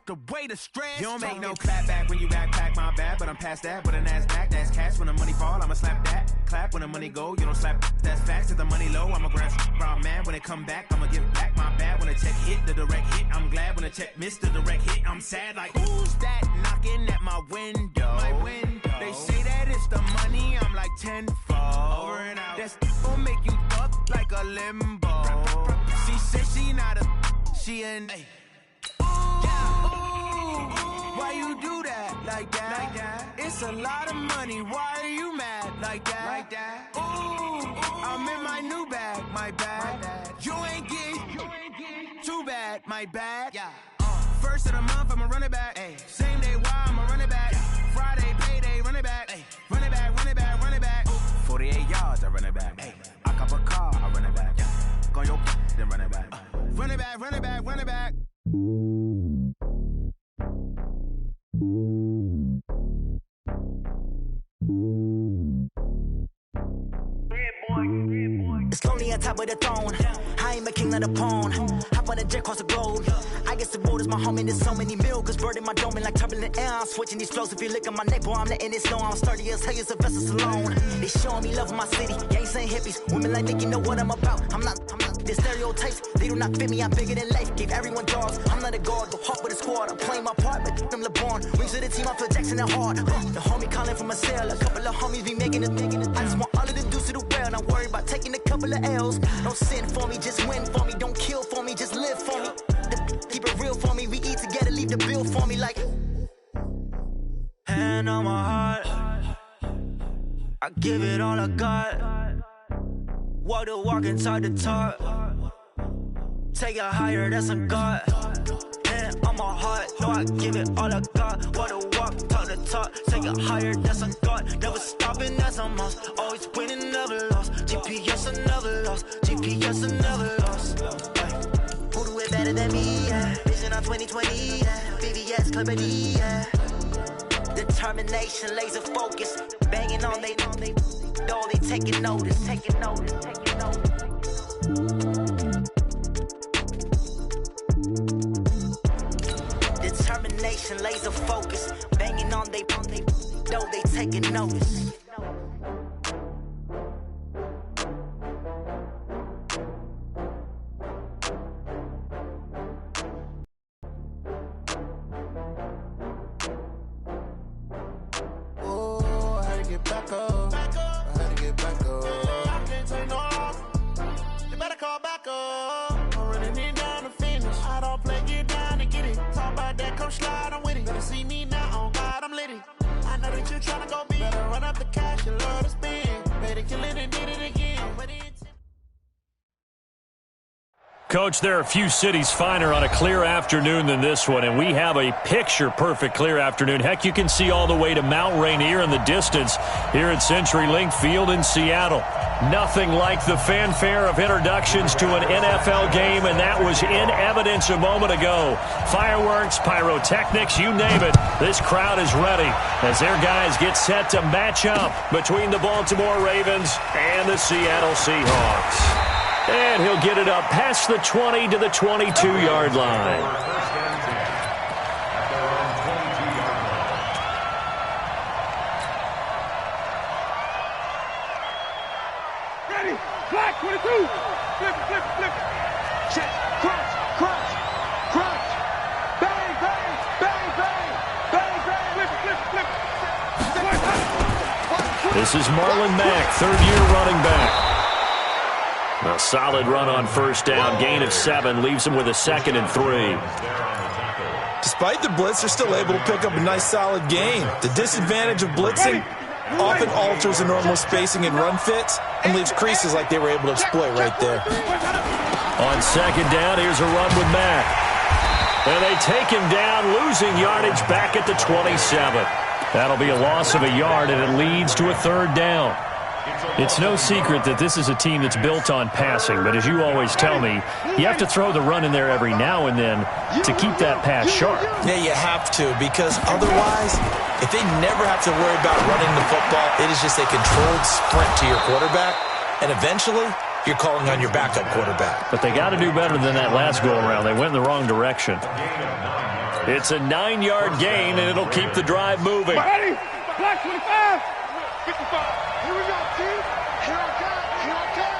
the way to stress. You don't make no clap back when you backpack, my bad, but I'm past that. With a NASDAQ, that's cash. When the money fall, I'ma slap that. Clap when the money go, you don't slap. That's facts. If the money low, I'ma grab brown man. When it come back, I'ma give back my bad. When the check hit, the direct hit, I'm glad. When the check missed the direct hit, I'm sad. Like, who's that knocking at my window? They say that it's the money, I'm like tenfold. Over and out. That's gon' make you fuck like a limbo. She said she not a, she an. Why you do that like that? It's a lot of money. Why are you mad like that? Ooh, I'm in my new bag, my bad. You ain't getting too bad, my bad. Yeah. First of the month, I'ma run it back. Ay. Same day, why I'ma run it back. Yeah. Friday, payday, run it back. Ay. Run it back, run it back, run it back. 48 yards, I run it back. Ay. I cop a car, I run it back. Yeah. Go your then run it back. Run it back, run it back, run it back. It's lonely on top of the throne. I am a king of the pawn. Hop on a jet across the globe. I guess the world is my home and there's so many milks. Bird in my dome and like turbulent air. I'm switching these flows. If you look at my neck, boy, I'm letting it snow. I'm sturdy as hell as a vessel alone. They showing me love in my city. Gangs ain't hippies. Women like Nick, you know what I'm about. I'm not the stereotypes. They do not fit me. I'm bigger than life. Gave everyone dogs. I'm not a guard. Go hard with a squad. I'm playing my part, but them LeBron. Rings to the team. I feel Jackson and hard. The homie calling from a cell. A couple of homies be making it. I just want all of the dudes to do well. Not worry about taking a couple of L's. Don't sin for me, just win for me. Don't kill for me, just live for me. Keep it real for me. We eat together, leave the bill for me like. Hand on my heart, I give it all I got. Walk the walk inside the talk. Take it higher, that's a God. Hand on my heart, no, I give it all I got. Walk the walk, talk the talk. Take it higher, that's a God. Never stopping, that's a must. Always winning, never lost. GPS, I never lost. GPS, I never lost. Who do it better than me? Yeah. Vision on 2020. Yeah. VVS, Clarity. Yeah. Determination, laser focus. Banging on they know they taking notice. Taking notice. Determination, laser focus. Banging on they know they taking notice. Coach, there are a few cities finer on a clear afternoon than this one, and we have a picture-perfect clear afternoon. Heck, you can see all the way to Mount Rainier in the distance here at CenturyLink Field in Seattle. Nothing like the fanfare of introductions to an NFL game, and that was in evidence a moment ago. Fireworks, pyrotechnics, you name it. This crowd is ready as their guys get set to match up between the Baltimore Ravens and the Seattle Seahawks. And he'll get it up past the 20 to the 22-yard line. Ready, flag 22, flip, check, crunch, bang, flip. This is Marlon Mack, third-year running back. A solid run on first down. Gain of 7 leaves him with a 2nd and 3. Despite the blitz, they're still able to pick up a nice solid gain. The disadvantage of blitzing often alters the normal spacing and run fits and leaves creases like they were able to exploit right there. On second down, here's a run with Mack. And they take him down, losing yardage back at the 27. That'll be a loss of a yard, and it leads to a third down. It's no secret that this is a team that's built on passing, but as you always tell me, you have to throw the run in there every now and then to keep that pass sharp. Yeah, you have to, because otherwise, if they never have to worry about running the football, it is just a controlled sprint to your quarterback, and eventually, you're calling on your backup quarterback. But they got to do better than that last go-around. They went in the wrong direction. It's a 9-yard gain, and it'll keep the drive moving. Ready? Black 25. 55. Here we go, team. Here I come. Here I come.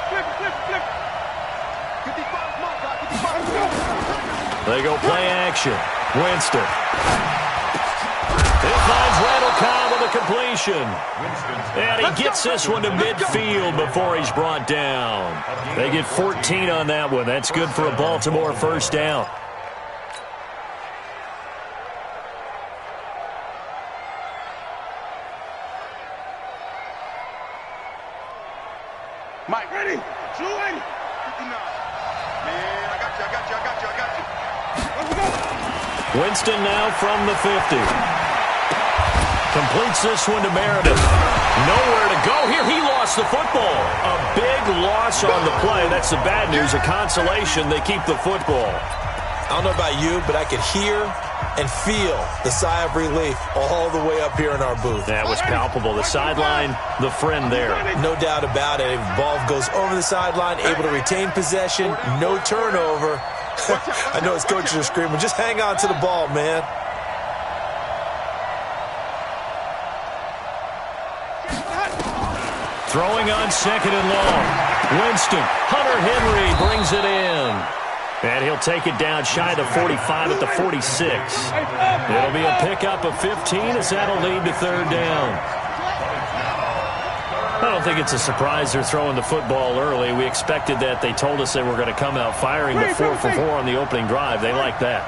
Flip, flip, flip. 55, my God. 55. They go play action. Winston. It finds Randall Cobb with a completion. And he gets this one to midfield before he's brought down. They get 14 on that one. That's good for a Baltimore first down. Mike, ready? 280. 59. Man, I got you. Let's go. Winston now from the 50. Completes this one to Meredith. Nowhere to go here. He lost the football. A big loss on the play. That's the bad news. A consolation. They keep the football. I don't know about you, but I could hear and feel the sigh of relief all the way up here in our booth. That was palpable. The sideline, the friend there. No doubt about it. Ball goes over the sideline, able to retain possession, no turnover. I know his coaches are screaming, just hang on to the ball, man. Throwing on second and long. Winston. Hunter Henry brings it in. And he'll take it down shy of the 45 at the 46. It'll be a pickup of 15 as that'll lead to third down. I don't think it's a surprise they're throwing the football early. We expected that. They told us they were going to come out firing the 4 for 4 on the opening drive. They like that.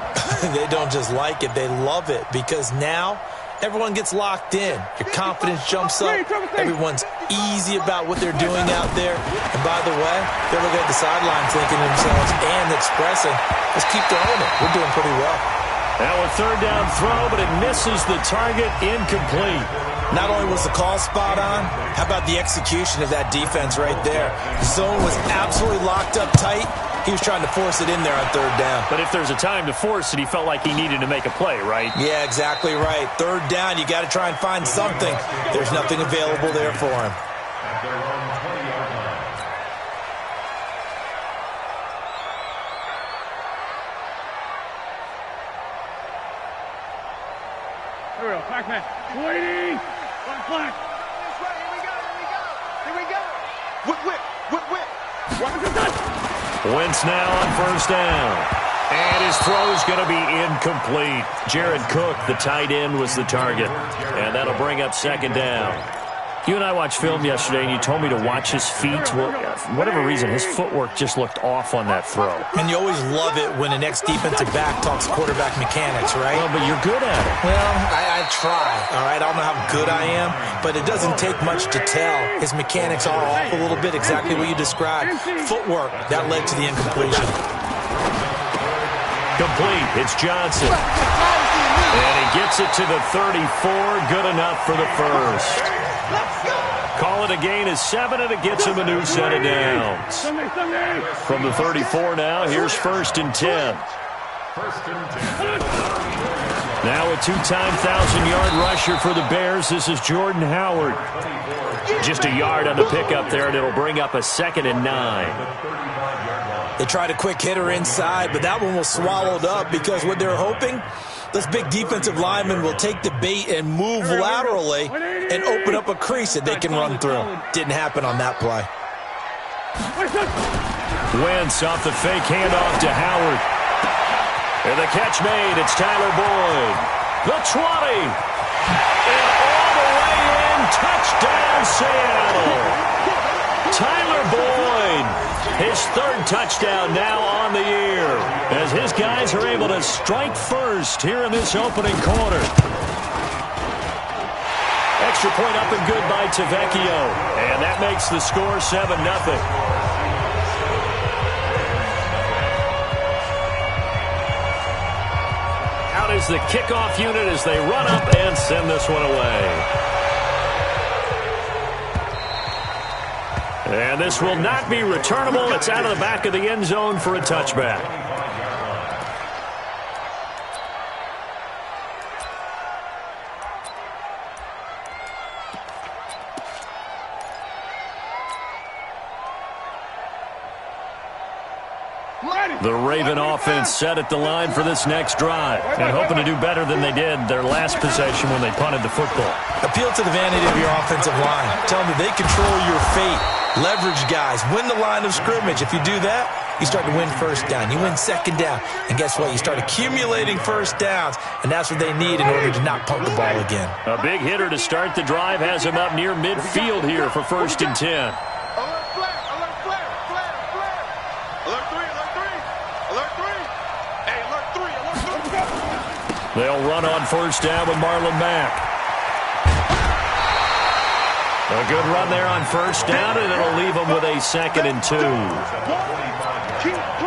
They don't just like it, they love it, because now everyone gets locked in. Your confidence jumps up. Everyone's easy about what they're doing out there. And by the way, they're looking at the sideline thinking to themselves and expressing, let's keep throwing it. We're doing pretty well. Now a third down throw, but it misses the target, incomplete. Not only was the call spot on, how about the execution of that defense right there? The zone was absolutely locked up tight. He was trying to force it in there on third down. But if there's a time to force it, he felt like he needed to make a play, right? Yeah, exactly right. Third down, you got to try and find something. There's nothing available there for him. Here we go, black man. 280. Black. Here we go. Whip. Wentz now on first down. And his throw's going to be incomplete. Jared Cook, the tight end, was the target. And that'll bring up second down. You and I watched film yesterday, and you told me to watch his feet. Well, for whatever reason, his footwork just looked off on that throw. And you always love it when an ex-defensive back talks quarterback mechanics, right? Well, but you're good at it. Well, I try, all right? I don't know how good I am, but it doesn't take much to tell. His mechanics are off a little bit, exactly what you described. Footwork, that led to the incompletion. Complete. It's Johnson. And he gets it to the 34. Good enough for the first. Call it a gain of 7, and it gets him a new set of downs. From the 34 now, here's 1st and 10. Now a 2-time 1,000-yard rusher for the Bears. This is Jordan Howard. Just a yard on the pickup there, and it'll bring up a 2nd and 9. They tried a quick hitter inside, but that one was swallowed up because what they're hoping, this big defensive lineman will take the bait and move laterally and open up a crease that they can run through. Didn't happen on that play. Wentz off the fake handoff to Howard. And the catch made. It's Tyler Boyd. The 20. And all the way in. Touchdown, Seattle. Tyler Boyd. His 3rd touchdown now on the year, as his guys are able to strike first here in this opening quarter. Extra point up and good by Tavecchio, and that makes the score 7-0. Out is the kickoff unit as they run up and send this one away. And this will not be returnable. It's out of the back of the end zone for a touchback. The Raven offense set at the line for this next drive and hoping to do better than they did their last possession when they punted the football. Appeal to the vanity of your offensive line. Tell me they control your fate. Leverage guys. Win the line of scrimmage. If you do that, you start to win first down. You win second down. And guess what? You start accumulating first downs, and that's what they need in order to not punt the ball again. A big hitter to start the drive has him up near midfield here for 1st and 10. They'll run on 1st down with Marlon Mack. A good run there on 1st down, and it'll leave them with a 2nd and 2.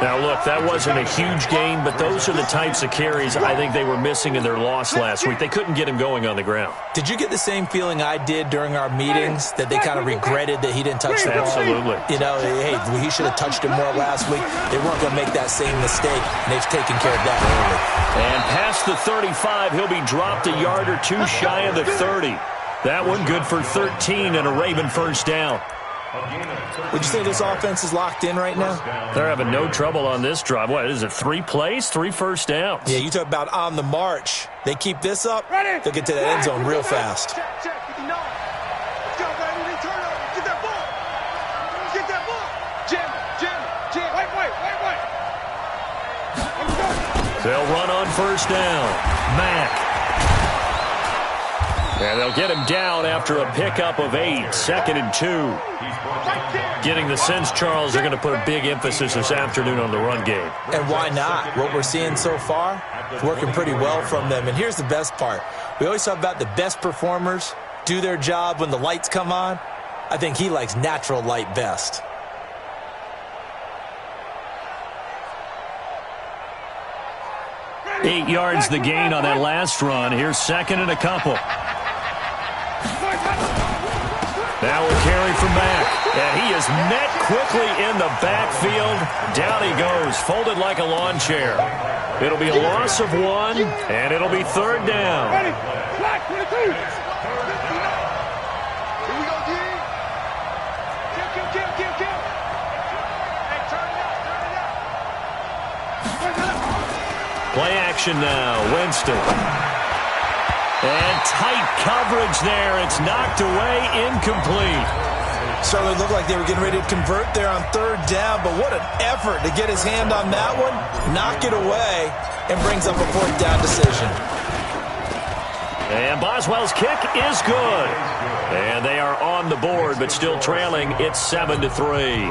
Now, look, that wasn't a huge gain, but those are the types of carries I think they were missing in their loss last week. They couldn't get him going on the ground. Did you get the same feeling I did during our meetings, that they kind of regretted that he didn't touch the ball? Absolutely. You know, hey, he should have touched it more last week. They weren't going to make that same mistake, and they've taken care of that early. And past the 35, he'll be dropped a yard or two shy of the 30. That one good for 13 and a Raven 1st down. Would you say this offense is locked in right now? They're having no trouble on this drive. What is it, 3 plays, 3 first downs? Yeah, you talk about on the march. They keep this up, they'll get to that end zone real fast. Check, 59. Let's go, baby. Turn over. Get that ball. Get that ball. Jam. Wait. They'll run on 1st down. Mack. And they'll get him down after a pickup of 8, 2nd and 2. Getting the sense, Charles, they're going to put a big emphasis this afternoon on the run game. And why not? What we're seeing so far is working pretty well from them. And here's the best part. We always talk about the best performers do their job when the lights come on. I think he likes natural light best. Eight yards the gain on that last run. Here's 2nd and a couple. Now a carry from Mack. And he is met quickly in the backfield. Down he goes, folded like a lawn chair. It'll be a loss of 1, and it'll be 3rd down. Here we go, D. Kill. Hey, turn it out. Play action now. Winston. And tight coverage there. It's knocked away, incomplete. Certainly looked like they were getting ready to convert there on 3rd down, but what an effort to get his hand on that one, knock it away, and brings up a 4th down decision. And Boswell's kick is good. And they are on the board, but still trailing. It's 7-3.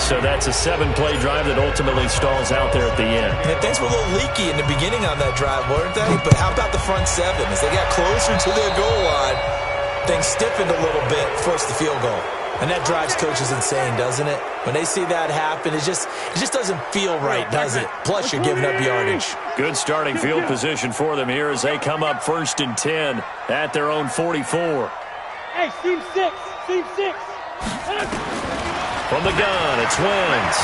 So that's a 7-play drive that ultimately stalls out there at the end. And things were a little leaky in the beginning on that drive, weren't they? But how about the front 7? As they got closer to their goal line, things stiffened a little bit, forced the field goal. And that drives coaches insane, doesn't it? When they see that happen, it just doesn't feel right, does it? Plus, you're giving up yardage. Good starting field position for them here as they come up 1st and 10 at their own 44. Hey, Team 6. From the gun, it's Wentz.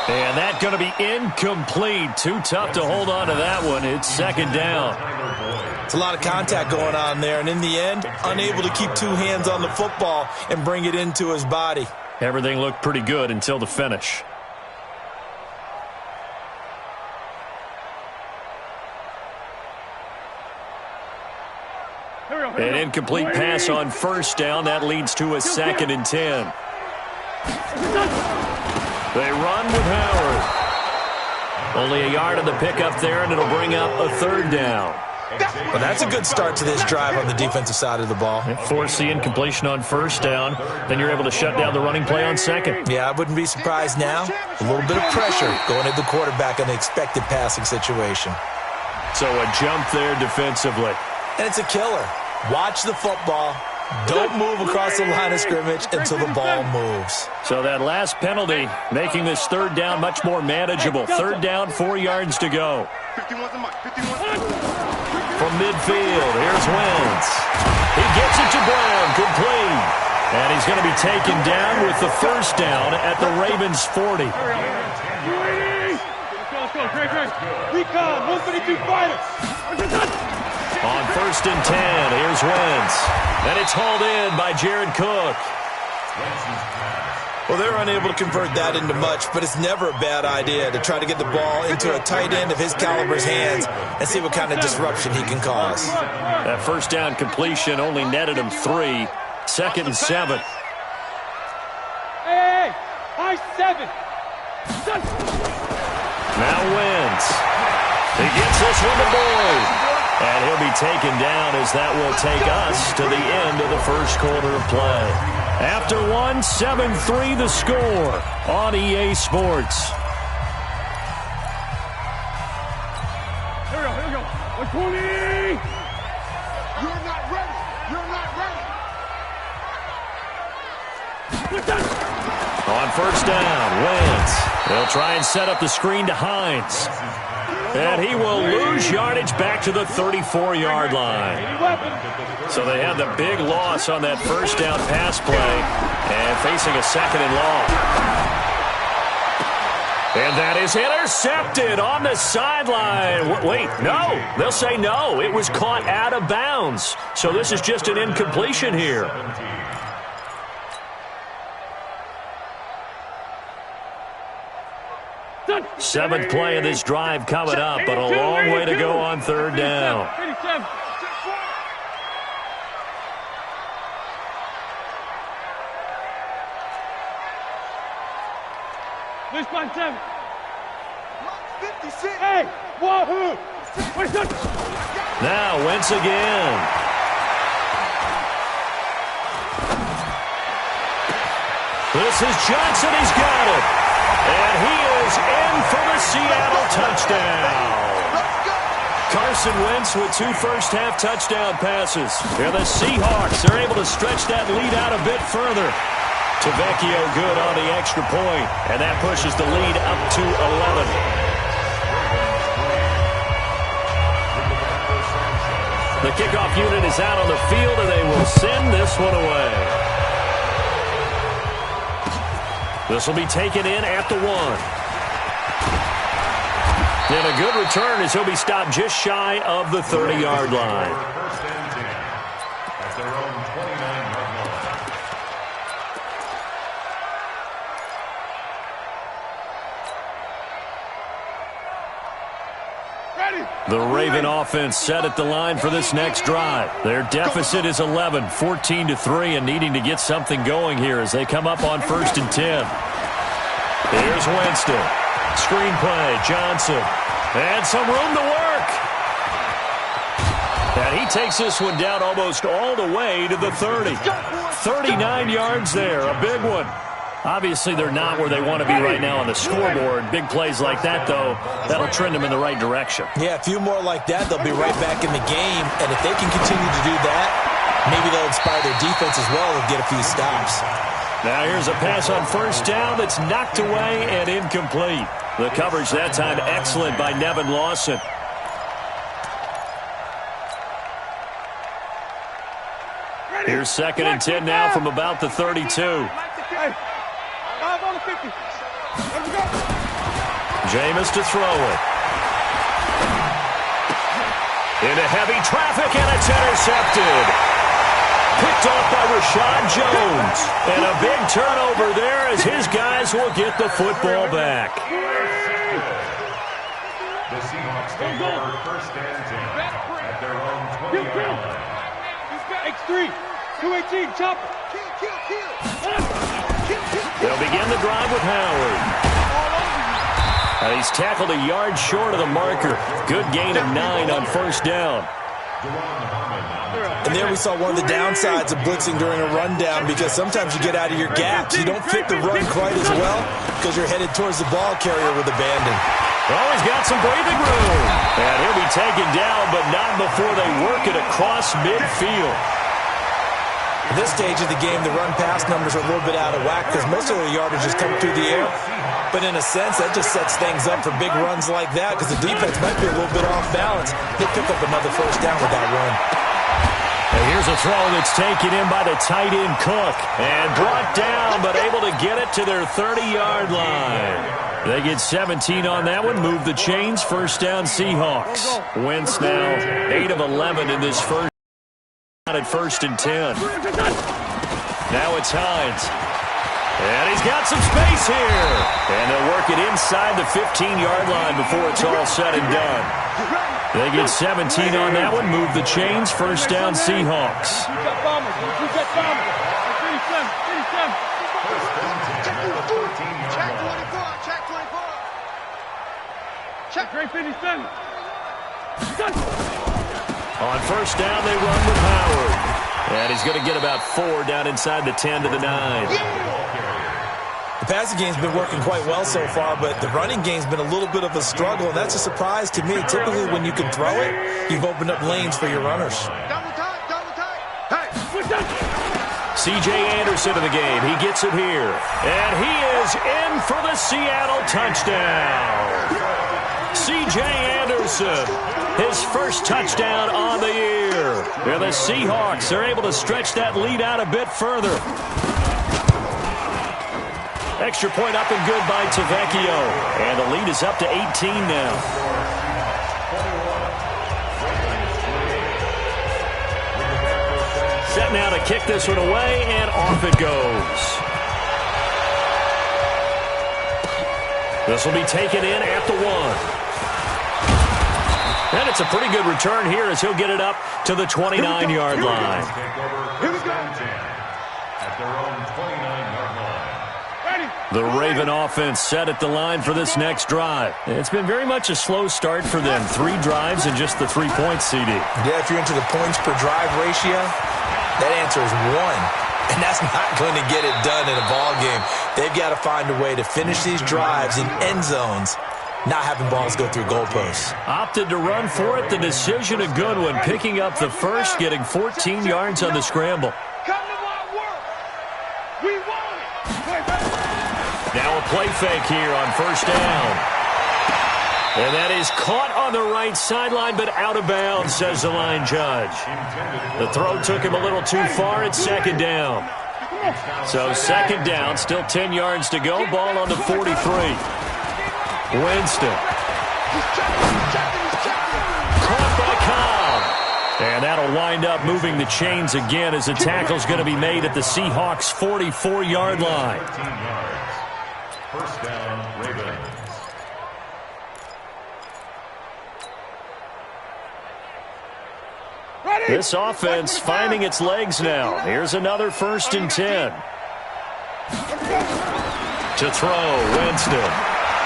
And that's going to be incomplete. Too tough to hold on to that one. It's 2nd down. It's a lot of contact going on there, and in the end, unable to keep 2 hands on the football and bring it into his body. Everything looked pretty good until the finish. An incomplete pass on 1st down. That leads to a 2nd and 10. They run with Howard. Only a yard on the pickup there, and it'll bring up a 3rd down. Well, that's a good start to this drive on the defensive side of the ball. Force the incompletion on 1st down. Then you're able to shut down the running play on 2nd. Yeah, I wouldn't be surprised now. A little bit of pressure going at the quarterback on the expected passing situation. So a jump there defensively. And it's a killer. Watch the football. Don't move across the line of scrimmage until the ball moves. So that last penalty making this 3rd down much more manageable. 3rd down, 4 yards to go. 51's the mark. From midfield, here's Wentz. He gets it to Brown, complete. And he's going to be taken down with the 1st down at the Ravens' 40. Let's go. Great. Recon, 132 fighters. On 1st and 10, here's Wentz. And it's hauled in by Jared Cook. Well, they're unable to convert that into much, but it's never a bad idea to try to get the ball into a tight end of his caliber's hands and see what kind of disruption he can cause. That first down completion only netted him 3. 2nd and 7. Hey, high 7. Now Wentz. He gets this one to Boyd. And he'll be taken down as that will take us to the end of the first quarter of play. After 1, 7-3 the score on EA Sports. Here we go. 120. You're not ready. You're not ready. On first down, Wentz. They'll try and set up the screen to Hines. And he will lose yardage back to the 34-yard line. So they had the big loss on that first down pass play and facing a 2nd and long. And that is intercepted on the sideline. Wait, no. They'll say no. It was caught out of bounds. So this is just an incompletion here. Seventh play of this drive coming up, but a long way to go on 3rd down. Hey, wahoo! Now Wentz again. This is Johnson. He's got it. And he is in for the Seattle touchdown. Carson Wentz with 2 first-half touchdown passes. And the Seahawks are able to stretch that lead out a bit further. Tavecchio good on the extra point, and that pushes the lead up to 11. The kickoff unit is out on the field, and they will send this one away. This will be taken in at the 1. And a good return as he'll be stopped just shy of the 30-yard line. The Raven offense set at the line for this next drive. Their deficit is 11, 14-3, and needing to get something going here as they come up on 1st and 10. Here's Winston. Screen play, Johnson. And some room to work. And he takes this one down almost all the way to the 30. 39 yards there, a big one. Obviously, they're not where they want to be right now on the scoreboard. Big plays like that, though, that'll trend them in the right direction. Yeah, a few more like that, they'll be right back in the game. And if they can continue to do that, maybe they'll inspire their defense as well and get a few stops. Now here's a pass on first down that's knocked away and incomplete. The coverage that time excellent by Nevin Lawson. Here's 2nd and 10 now from about the 32. 5 on the 50. Let's go. Jameis to throw it. Into heavy traffic, and it's intercepted. Picked off by Rashad Jones. And a big turnover there as his guys will get the football back. The Seahawks take over 1st and 10 at their own 20-yard line. X3, 218, chopper. They'll begin the drive with Howard. And he's tackled a yard short of the marker. Good gain of 9 on first down. And there we saw one of the downsides of blitzing during a rundown because sometimes you get out of your gaps. You don't fit the run quite as well because you're headed towards the ball carrier with abandon. Oh, he's got some breathing room. And he'll be taken down, but not before they work it across midfield. At this stage of the game, the run-pass numbers are a little bit out of whack because most of the yardage is coming through the air. But in a sense, that just sets things up for big runs like that because the defense might be a little bit off balance. He'll pick up another first down with that run. And here's a throw that's taken in by the tight end Cook. And brought down, but able to get it to their 30-yard line. They get 17 on that one, move the chains, first down Seahawks. Wentz now 8 of 11 in this first down at 1st and 10. Now it's Hines. And he's got some space here. And they'll work it inside the 15-yard line before it's all said and done. They get 17 on that one, move the chains, first down Seahawks. On first down, they run with Howard. And he's going to get about 4 down inside the 10 to the 9. The passing game's been working quite well so far, but the running game's been a little bit of a struggle, and that's a surprise to me. Typically, when you can throw it, you've opened up lanes for your runners. C.J. Anderson in the game. He gets it here. And he is in for the Seattle touchdown. C.J. Anderson, his first touchdown on the year. And the Seahawks are able to stretch that lead out a bit further. Extra point up and good by Tavecchio. And the lead is up to 18 now. Set now to kick this one away, and off it goes. This will be taken in at the 1. And it's a pretty good return here as he'll get it up to the 29-yard line. The Raven offense set at the line for this next drive. It's been very much a slow start for them. 3 drives and just the 3 points, CD. Yeah, if you're into the points per drive ratio, that answer is 1. And that's not going to get it done in a ball game. They've got to find a way to finish these drives in end zones, not having balls go through goalposts. Opted to run for it. The decision a good one. Picking up the first, getting 14 yards on the scramble. Now a play fake here on first down. And that is caught on the right sideline, but out of bounds, says the line judge. The throw took him a little too far. It's second down. So second down, still 10 yards to go. Ball on the 43. Winston. Caught by Cobb. And that'll wind up moving the chains again as the tackle's going to be made at the Seahawks' 44-yard line. First down, Ravens. This offense finding its legs now. Here's another 1st and 10. To throw, Winston.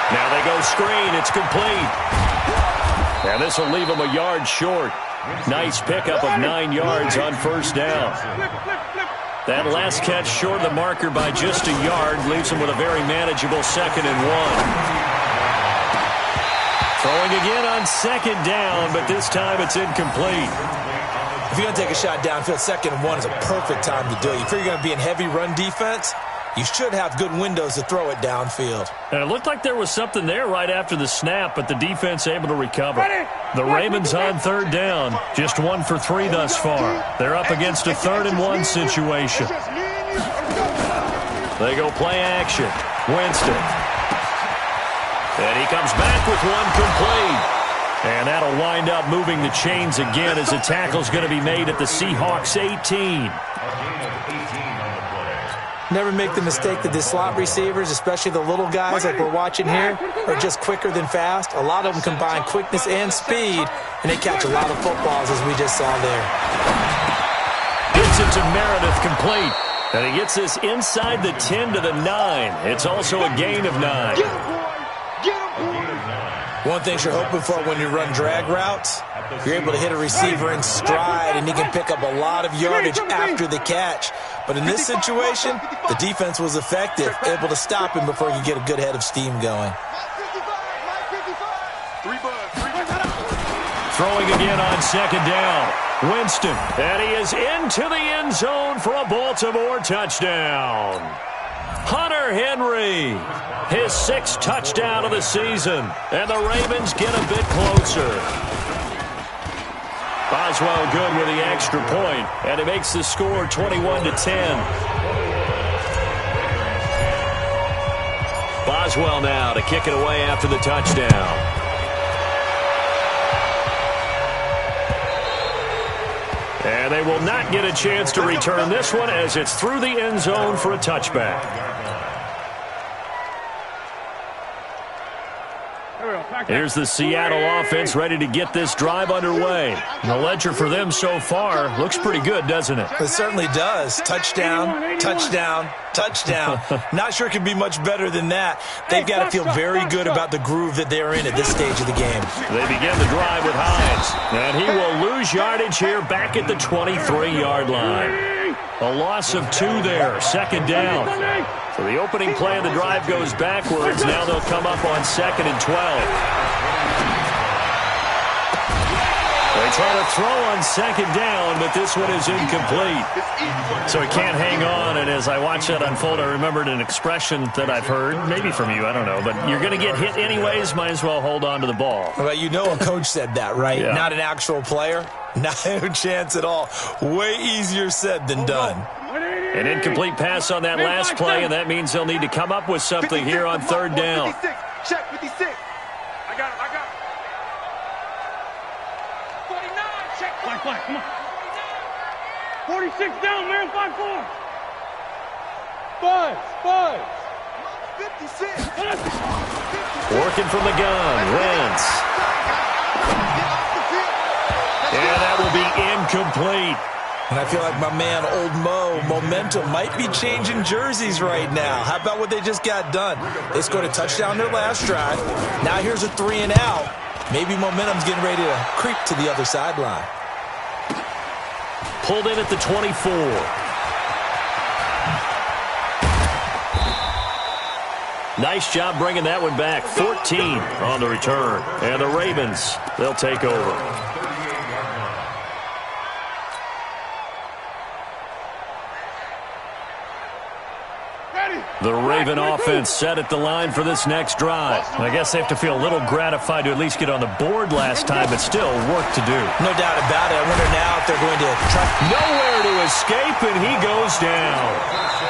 Now they go screen. It's complete. And this will leave him a yard short. Nice pickup of 9 yards on first down. That last catch short of the marker by just a yard leaves him with a very manageable 2nd and 1. Throwing again on second down, but this time it's incomplete. If you're going to take a shot downfield, 2nd and 1 is a perfect time to do it. If you're going to be in heavy run defense, you should have good windows to throw it downfield. And it looked like there was something there right after the snap, but the defense able to recover. The Ravens on third down, just 1 for 3 thus far. They're up against a 3rd and 1 situation. They go play action. Winston. And he comes back with one complete. And that'll wind up moving the chains again as the tackle's going to be made at the Seahawks 18. Never make the mistake that the slot receivers, especially the little guys like we're watching here, are just quicker than fast. A lot of them combine quickness and speed, and they catch a lot of footballs, as we just saw there. Gets it to Meredith complete. And he gets this inside the 10 to the 9. It's also a gain of 9. One thing you're hoping for when you run drag routes, you're able to hit a receiver in stride, and he can pick up a lot of yardage after the catch. But in this situation, the defense was effective, able to stop him before he could get a good head of steam going. Throwing again on second down. Winston, and he is into the end zone for a Baltimore touchdown. Hunter Henry, his 6th touchdown of the season, and the Ravens get a bit closer. Boswell good with the extra point, and it makes the score 21-10. Boswell now to kick it away after the touchdown. And they will not get a chance to return this one as it's through the end zone for a touchback. Here's the Seattle offense ready to get this drive underway. The ledger for them so far looks pretty good, doesn't it? It certainly does. Touchdown, touchdown, touchdown. Not sure it can be much better than that. They've got to feel very good about the groove that they're in at this stage of the game. They begin the drive with Hines, and he will lose yardage here back at the 23-yard line. A loss of 2 there, second down. So the opening play of the drive goes backwards. Now they'll come up on 2nd and 12. They try to throw on 2nd down, but this one is incomplete. So he can't hang on, and as I watch that unfold, I remembered an expression that I've heard, maybe from you, I don't know, but you're going to get hit anyways, might as well hold on to the ball. Well, you know a coach said that, right? Yeah. Not an actual player. Not a chance at all. Way easier said than done. An incomplete pass on that last play, and that means they'll need to come up with something here on 3rd down. Check 56. I got it. 49. Check. Flag. Come on. 46 down, man. 5-4. 5. 56. Working from the gun. Wentz. And that will be incomplete. And I feel like my man, Old Mo, momentum might be changing jerseys right now. How about what they just got done? They scored a touchdown their last drive. Now here's a 3 and out. Maybe momentum's getting ready to creep to the other sideline. Pulled in at the 24. Nice job bringing that one back. 14 on the return. And the Ravens, they'll take over. The Raven offense set at the line for this next drive. I guess they have to feel a little gratified to at least get on the board last time, but still work to do. No doubt about it. I wonder now if they're going to try. Nowhere to escape, and he goes down.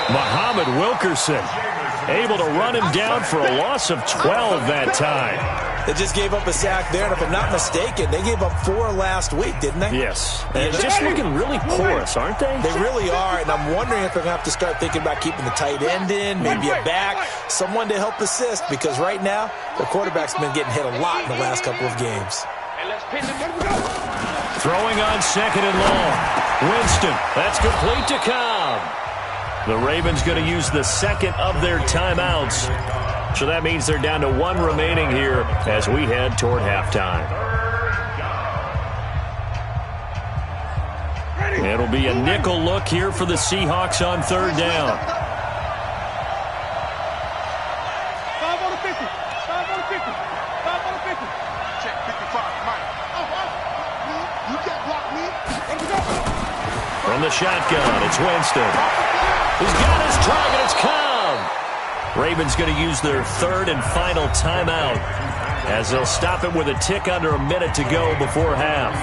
Muhammad Wilkerson able to run him down for a loss of 12 that time. They just gave up a sack there, and if I'm not mistaken, they gave up 4 last week, didn't they? Yes. And just looking really porous, aren't they? They really are, and I'm wondering if they're going to have to start thinking about keeping the tight end in, maybe a back, someone to help assist, because right now, their quarterback's been getting hit a lot in the last couple of games. Throwing on 2nd and long. Winston, that's complete to Cobb. The Ravens going to use the second of their timeouts. So that means they're down to 1 remaining here as we head toward halftime. It'll be a nickel look here for the Seahawks on 3rd down. 5 on the 50. 5 on the 50. 5 on the 50. Check 55. Mike. You can't block me. From the shotgun, it's Winston. He's got his target. It's Cobb. Ravens going to use their 3rd and final timeout as they'll stop it with a tick under a minute to go before half.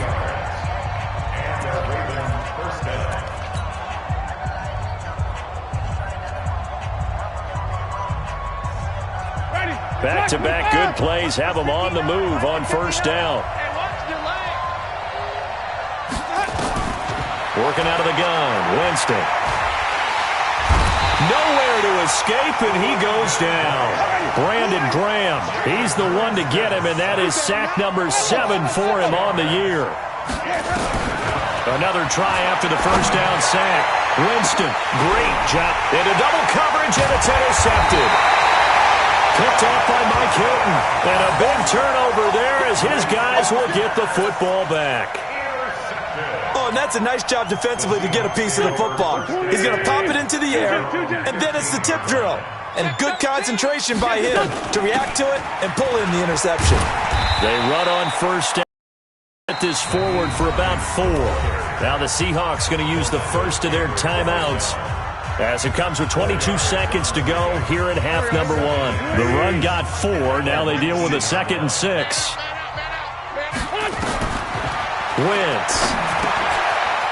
Back-to-back good plays have them on the move on 1st down. Working out of the gun, Winston. Nowhere to escape, and he goes down. Brandon Graham, he's the one to get him, and that is sack number 7 for him on the year. Another try after the 1st down sack. Winston, great job. Into double coverage, and it's intercepted. Picked off by Mike Hilton. And a big turnover there as his guys will get the football back. Oh, and that's a nice job defensively to get a piece of the football. He's going to pop it into the air, and then it's the tip drill. And good concentration by him to react to it and pull in the interception. They run on 1st down. Get this forward for about 4. Now the Seahawks going to use the first of their timeouts as it comes with 22 seconds to go here at half number 1. The run got 4. Now they deal with a 2nd and 6. Wentz.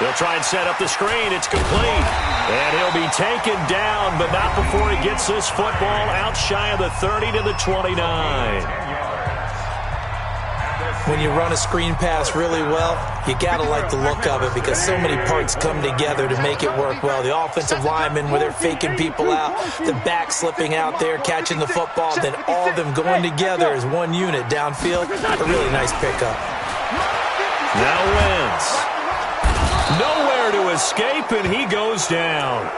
They'll try and set up the screen. It's complete. And he'll be taken down, but not before he gets this football out shy of the 30 to the 29. When you run a screen pass really well, you got to like the look of it because so many parts come together to make it work well. The offensive linemen, where they're faking people out, the back slipping out there, catching the football, then all of them going together as one unit downfield. A really nice pickup. Now Wentz. Nowhere to escape, and he goes down.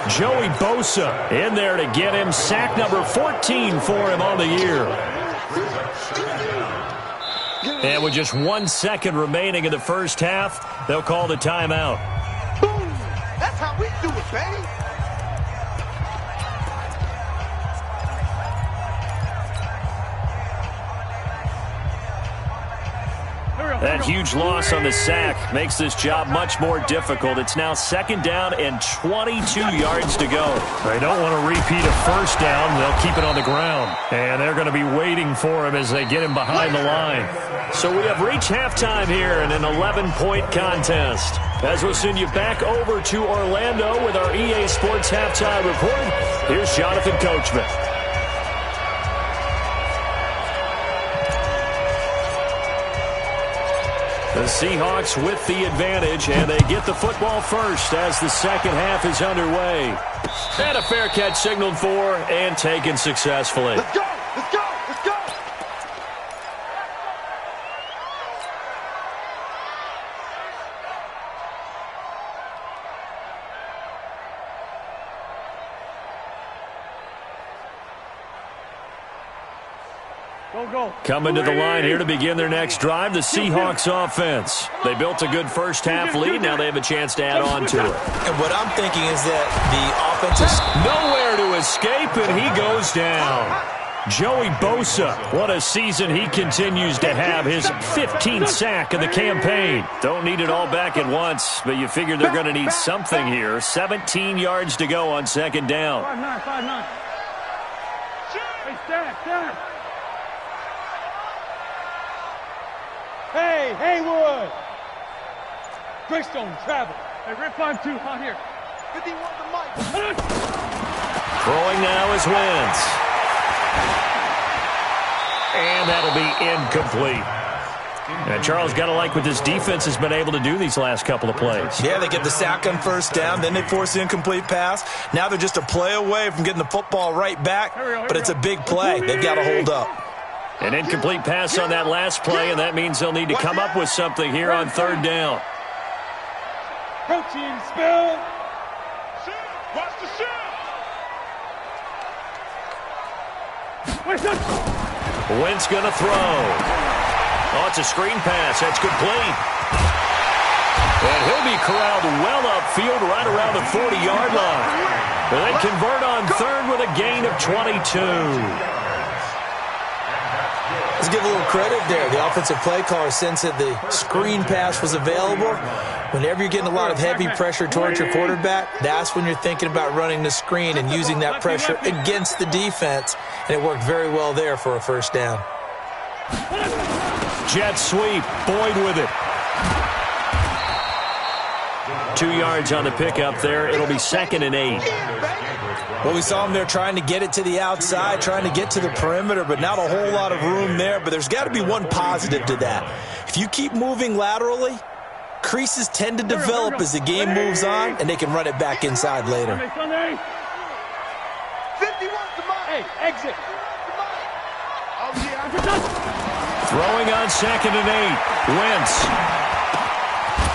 Joey Bosa in there to get him. Sack number 14 for him on the year. And with just 1 second remaining in the first half, they'll call the timeout. Boom! That's how we do it, baby. That huge loss on the sack makes this job much more difficult. It's now 2nd down and 22 yards to go. They don't want to repeat a first down. They'll keep it on the ground. And they're going to be waiting for him as they get him behind the line. So we have reached halftime here in an 11-point contest. As we'll send you back over to Orlando with our EA Sports Halftime Report, here's Jonathan Coachman. The Seahawks with the advantage, and they get the football first as the second half is underway. And a fair catch signaled for and taken successfully. Let's go! Let's go! Let's go! Coming to the line here to begin their next drive, the Seahawks offense. They built a good first half lead. Now they have a chance to add on to it. And what I'm thinking is that the offensive... Nowhere to escape, and he goes down. Joey Bosa, what a season he continues to have. His 15th sack of the campaign. Don't need it all back at once, but you figure they're going to need something here. 17 yards to go on 2nd down. 5-9. Hey, stand. Hey, Haywood! Greystone, travel. Hey, Red 5-2, out here. 51 the mic. Throwing now is Wentz. And that'll be incomplete. And Charles, got to like what this defense has been able to do these last couple of plays. Yeah, they get the sack on first down, then they force the incomplete pass. Now they're just a play away from getting the football right back, but it's a big play. They've got to hold up. An incomplete pass on that last play, and that means they'll need to come up with something here on 3rd down. Protein spill. Watch the shot. Wentz going to throw. Oh, it's a screen pass. That's complete. And he'll be corralled well upfield right around the 40-yard line. And they convert on 3rd with a gain of 22. Let's give a little credit there. The offensive play caller sensed that the screen pass was available. Whenever you're getting a lot of heavy pressure towards your quarterback, that's when you're thinking about running the screen and using that pressure against the defense. And it worked very well there for a first down. Jet sweep. Boyd with it. 2 yards on the pickup there. It'll be 2nd and 8. Well, we saw him there trying to get it to the outside, trying to get to the perimeter, but not a whole lot of room there. But there's got to be one positive to that. If you keep moving laterally, creases tend to develop as the game moves on, and they can run it back inside later. 51 to mine. Hey, exit. Oh, yeah. Throwing on 2nd and 8. Wentz.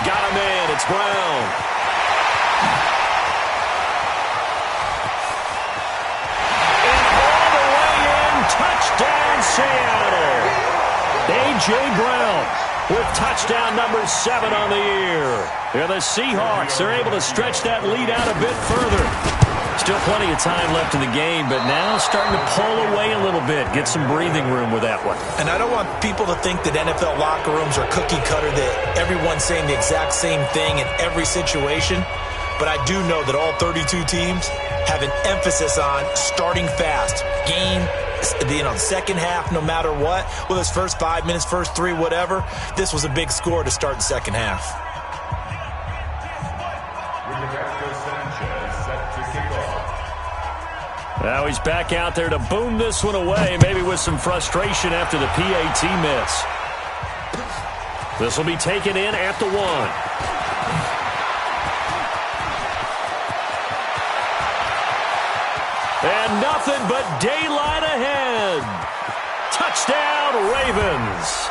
Got him in. It's Brown. Touchdown, Seattle. A.J. Brown with touchdown number 7 on the year. Here the Seahawks are able to stretch that lead out a bit further. Still plenty of time left in the game, but now starting to pull away a little bit. Get some breathing room with that one. And I don't want people to think that NFL locker rooms are cookie cutter, that everyone's saying the exact same thing in every situation. But I do know that all 32 teams have an emphasis on starting fast. Game being on second half no matter what. Whether it's first 5 minutes, first 3, whatever. This was a big score to start the second half. Now he's back out there to boom this one away, maybe with some frustration after the PAT miss. This will be taken in at the 1. And nothing but daylight ahead. Touchdown, Ravens.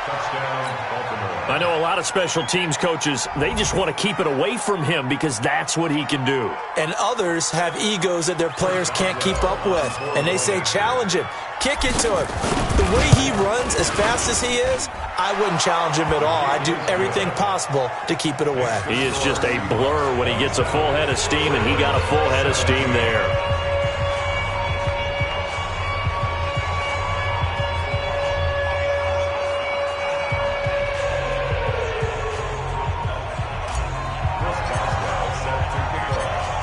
Touchdown, Baltimore. I know a lot of special teams coaches, they just want to keep it away from him because that's what he can do. And others have egos that their players can't keep up with. And they say, challenge him, kick it to him. The way he runs as fast as he is, I wouldn't challenge him at all. I'd do everything possible to keep it away. He is just a blur when he gets a full head of steam, and he got a full head of steam there.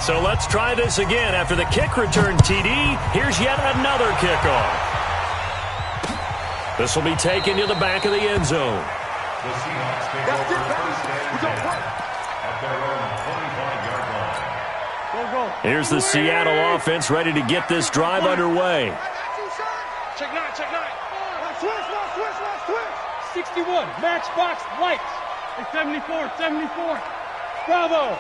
So let's try this again. After the kick return TD, here's yet another kickoff. This will be taken to the back of the end zone. The Seahawks take over first and 10 at their own 25-yard line. Here's the Seattle offense ready to get this drive underway. Check 9, check 9. Switch. 61, matchbox lights. Hey, 74. Bravo.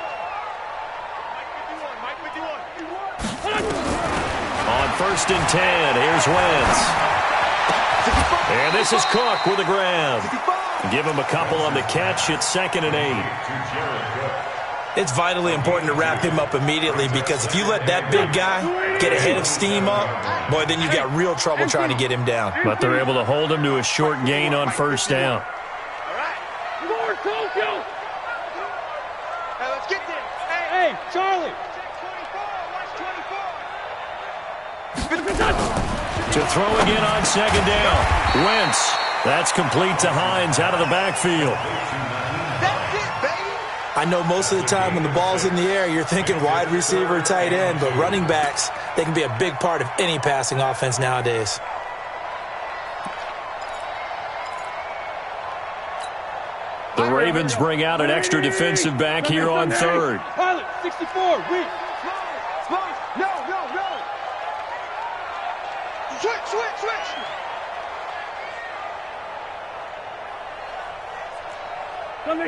On first and 10, here's Wentz. And this is Cook with a grab. Give him a couple on the catch. It's 2nd and 8. It's vitally important to wrap him up immediately because if you let that big guy get a head of steam up, boy, then you've got real trouble trying to get him down. But they're able to hold him to a short gain on first down. More Tokyo. Hey, let's get this. Hey, Charlie. To throw again on 2nd down. Wentz. That's complete to Hines out of the backfield. That's it, baby. I know most of the time when the ball's in the air, you're thinking wide receiver, tight end, but running backs, they can be a big part of any passing offense nowadays. The Ravens bring out an extra defensive back here on 3rd. Pilot, 64, weak. No. Switch.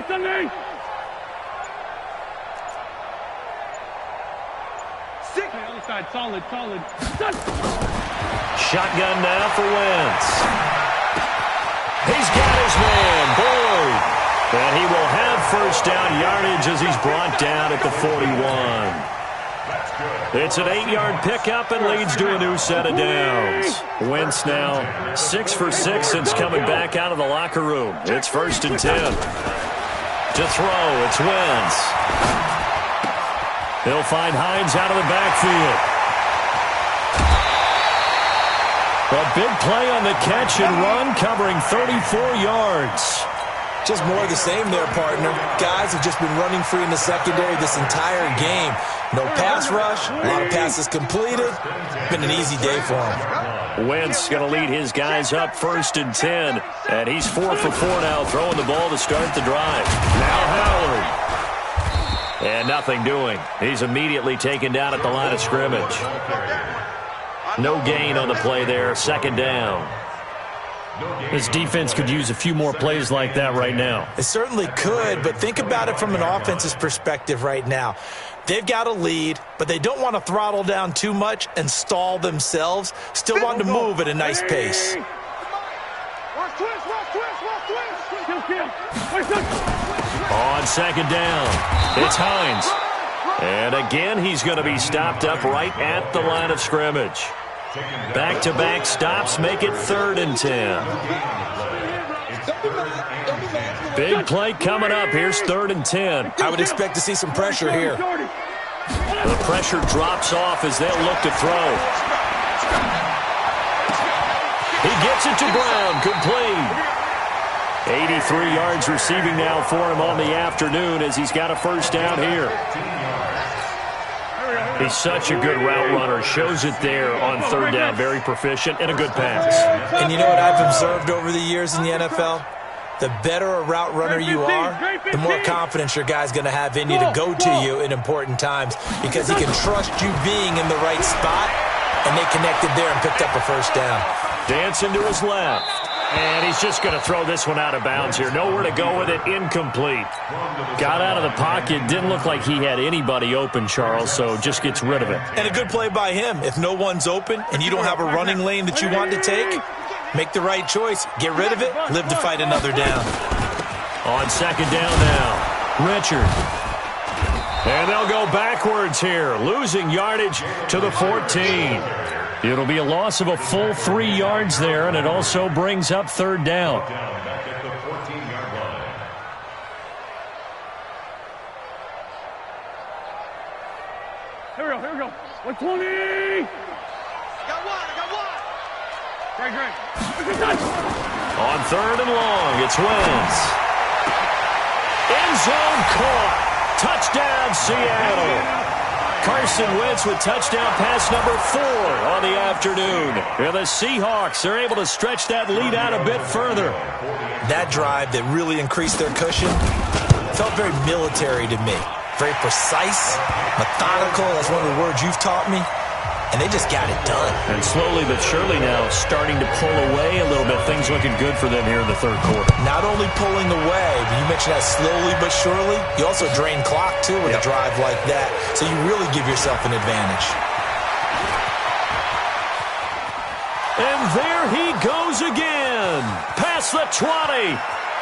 Sunday. 6. Other side, solid. Shotgun now for Wentz. He's got his man, Boyd. And he will have first down yardage as he's brought down at the 41. It's an 8-yard pickup and leads to a new set of downs. Wentz now 6 for 6 since coming back out of the locker room. It's 1st and 10. To throw, it's Wentz. He'll find Hines out of the backfield. A big play on the catch and run, covering 34 yards. Just more of the same there, partner. Guys have just been running free in the secondary this entire game. No pass rush, a lot of passes completed. Been an easy day for him. Wentz going to lead his guys up 1st and 10. And he's 4 for 4 now, throwing the ball to start the drive. Now Howard. And nothing doing. He's immediately taken down at the line of scrimmage. No gain on the play there, 2nd down. This defense could use a few more plays like that right now. It certainly could, but think about it from an offense's perspective right now. They've got a lead, but they don't want to throttle down too much and stall themselves. Still want to move at a nice pace. On 2nd down, it's Hines. And again, he's going to be stopped up right at the line of scrimmage. Back-to-back stops make it 3rd and 10. Big play coming up. Here's 3rd and 10. I would expect to see some pressure here. The pressure drops off as they'll look to throw. He gets it to Brown, complete. 83 yards receiving now for him on the afternoon as he's got a first down here. He's such a good route runner. Shows it there on 3rd down. Very proficient and a good pass. And you know what I've observed over the years in the NFL? The better a route runner you are, the more confidence your guy's going to have in you to go to you in important times because he can trust you being in the right spot, and they connected there and picked up a first down. Dancing to his left. And he's just going to throw this one out of bounds here. Nowhere to go with it. Incomplete. Got out of the pocket. Didn't look like he had anybody open, Charles, so just gets rid of it. And a good play by him. If no one's open and you don't have a running lane that you want to take, make the right choice. Get rid of it. Live to fight another down. On second down now, Richard. And they'll go backwards here, losing yardage to the 14. It'll be a loss of a full 3 yards there, and it also brings up third down. Back at the 14-yard line. Here we go. 120. Got one. Great. On third and long, it's Wentz. End zone caught. Touchdown, Seattle. Carson Wentz with touchdown pass number 4 on the afternoon. And the Seahawks are able to stretch that lead out a bit further. That drive that really increased their cushion felt very military to me. Very precise, methodical. That's one of the words you've taught me. And they just got it done. And slowly but surely now starting to pull away a little bit. Things looking good for them here in the third quarter. Not only pulling away, but you mentioned that slowly but surely. You also drain clock, too, with a drive like that. So you really give yourself an advantage. And there he goes again. Past the 20.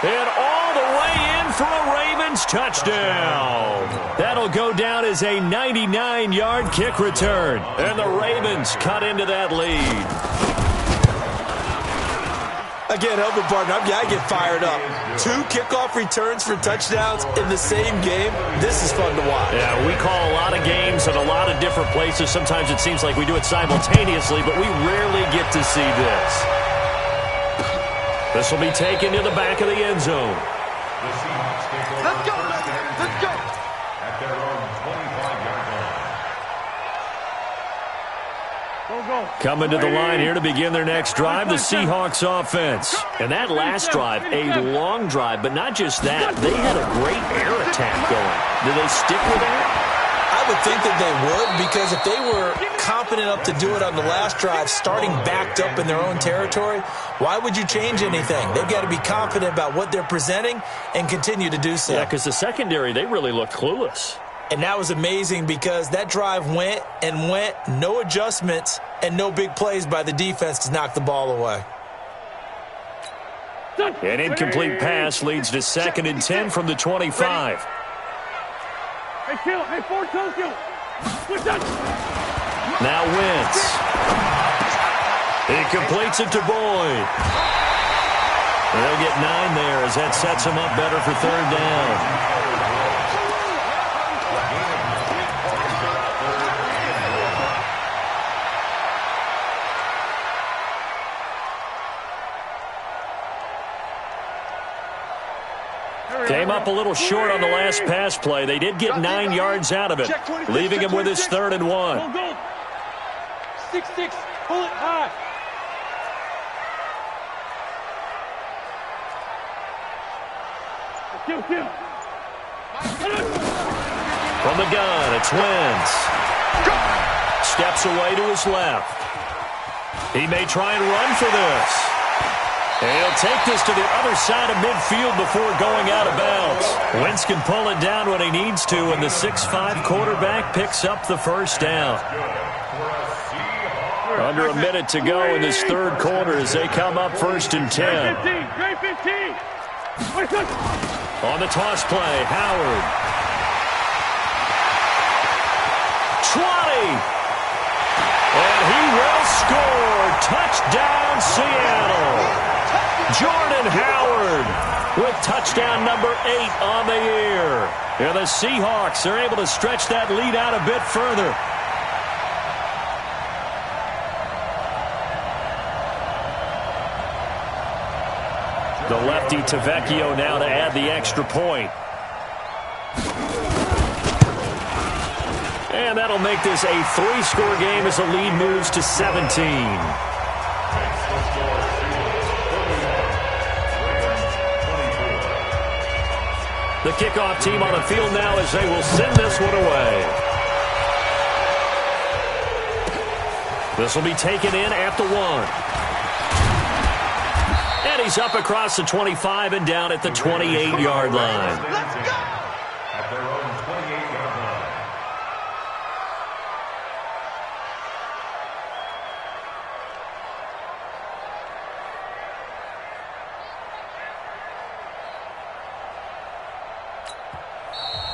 And all the way in for a Ravens touchdown. That'll go down as a 99-yard kick return. And the Ravens cut into that lead. Again, help me, partner. I get fired up. 2 kickoff returns for touchdowns in the same game. This is fun to watch. Yeah, we call a lot of games in a lot of different places. Sometimes it seems like we do it simultaneously, but we rarely get to see this. This will be taken to the back of the end zone. The Seahawks take over Let's go. at their own 25-yard line. Go. Coming to the line here to begin their next drive, the Seahawks offense. And that last drive, a long drive, but not just that. They had a great air attack going. Do they stick with that? I would think that they would, because if they were confident enough to do it on the last drive, starting backed up in their own territory, why would you change anything? They've got to be confident about what they're presenting and continue to do so. Yeah, because the secondary, they really looked clueless. And that was amazing because that drive went, no adjustments, and no big plays by the defense to knock the ball away. An incomplete pass leads to 2nd and 10 from the 25. Hey, kill. Hey, 4 toes, kill. Now Wentz. He completes it to Boyd. They'll get 9 there as that sets him up better for third down. Came up a little short on the last pass play. They did get 9 yards out of it, leaving him with his 3rd and 1. Go. 6-6. Pull it high. Kill. From the gun, it's Wentz. Steps away to his left. He may try and run for this. And he'll take this to the other side of midfield before going out of bounds. Wentz can pull it down when he needs to, and the 6'5" quarterback picks up the first down. Under a minute to go in this third quarter as they come up 1st and 10. Great 15. On the toss play, Howard. 20. And he will score. Touchdown, Seattle. Jordan Howard with touchdown number 8 on the year. And the Seahawks are able to stretch that lead out a bit further. The lefty Tavecchio now to add the extra point. And that'll make this a 3-score game as the lead moves to 17. The kickoff team on the field now as they will send this one away. This will be taken in at the 1. he's up across the 25 and down at the 28-yard line. Let's go! At their own 28-yard line.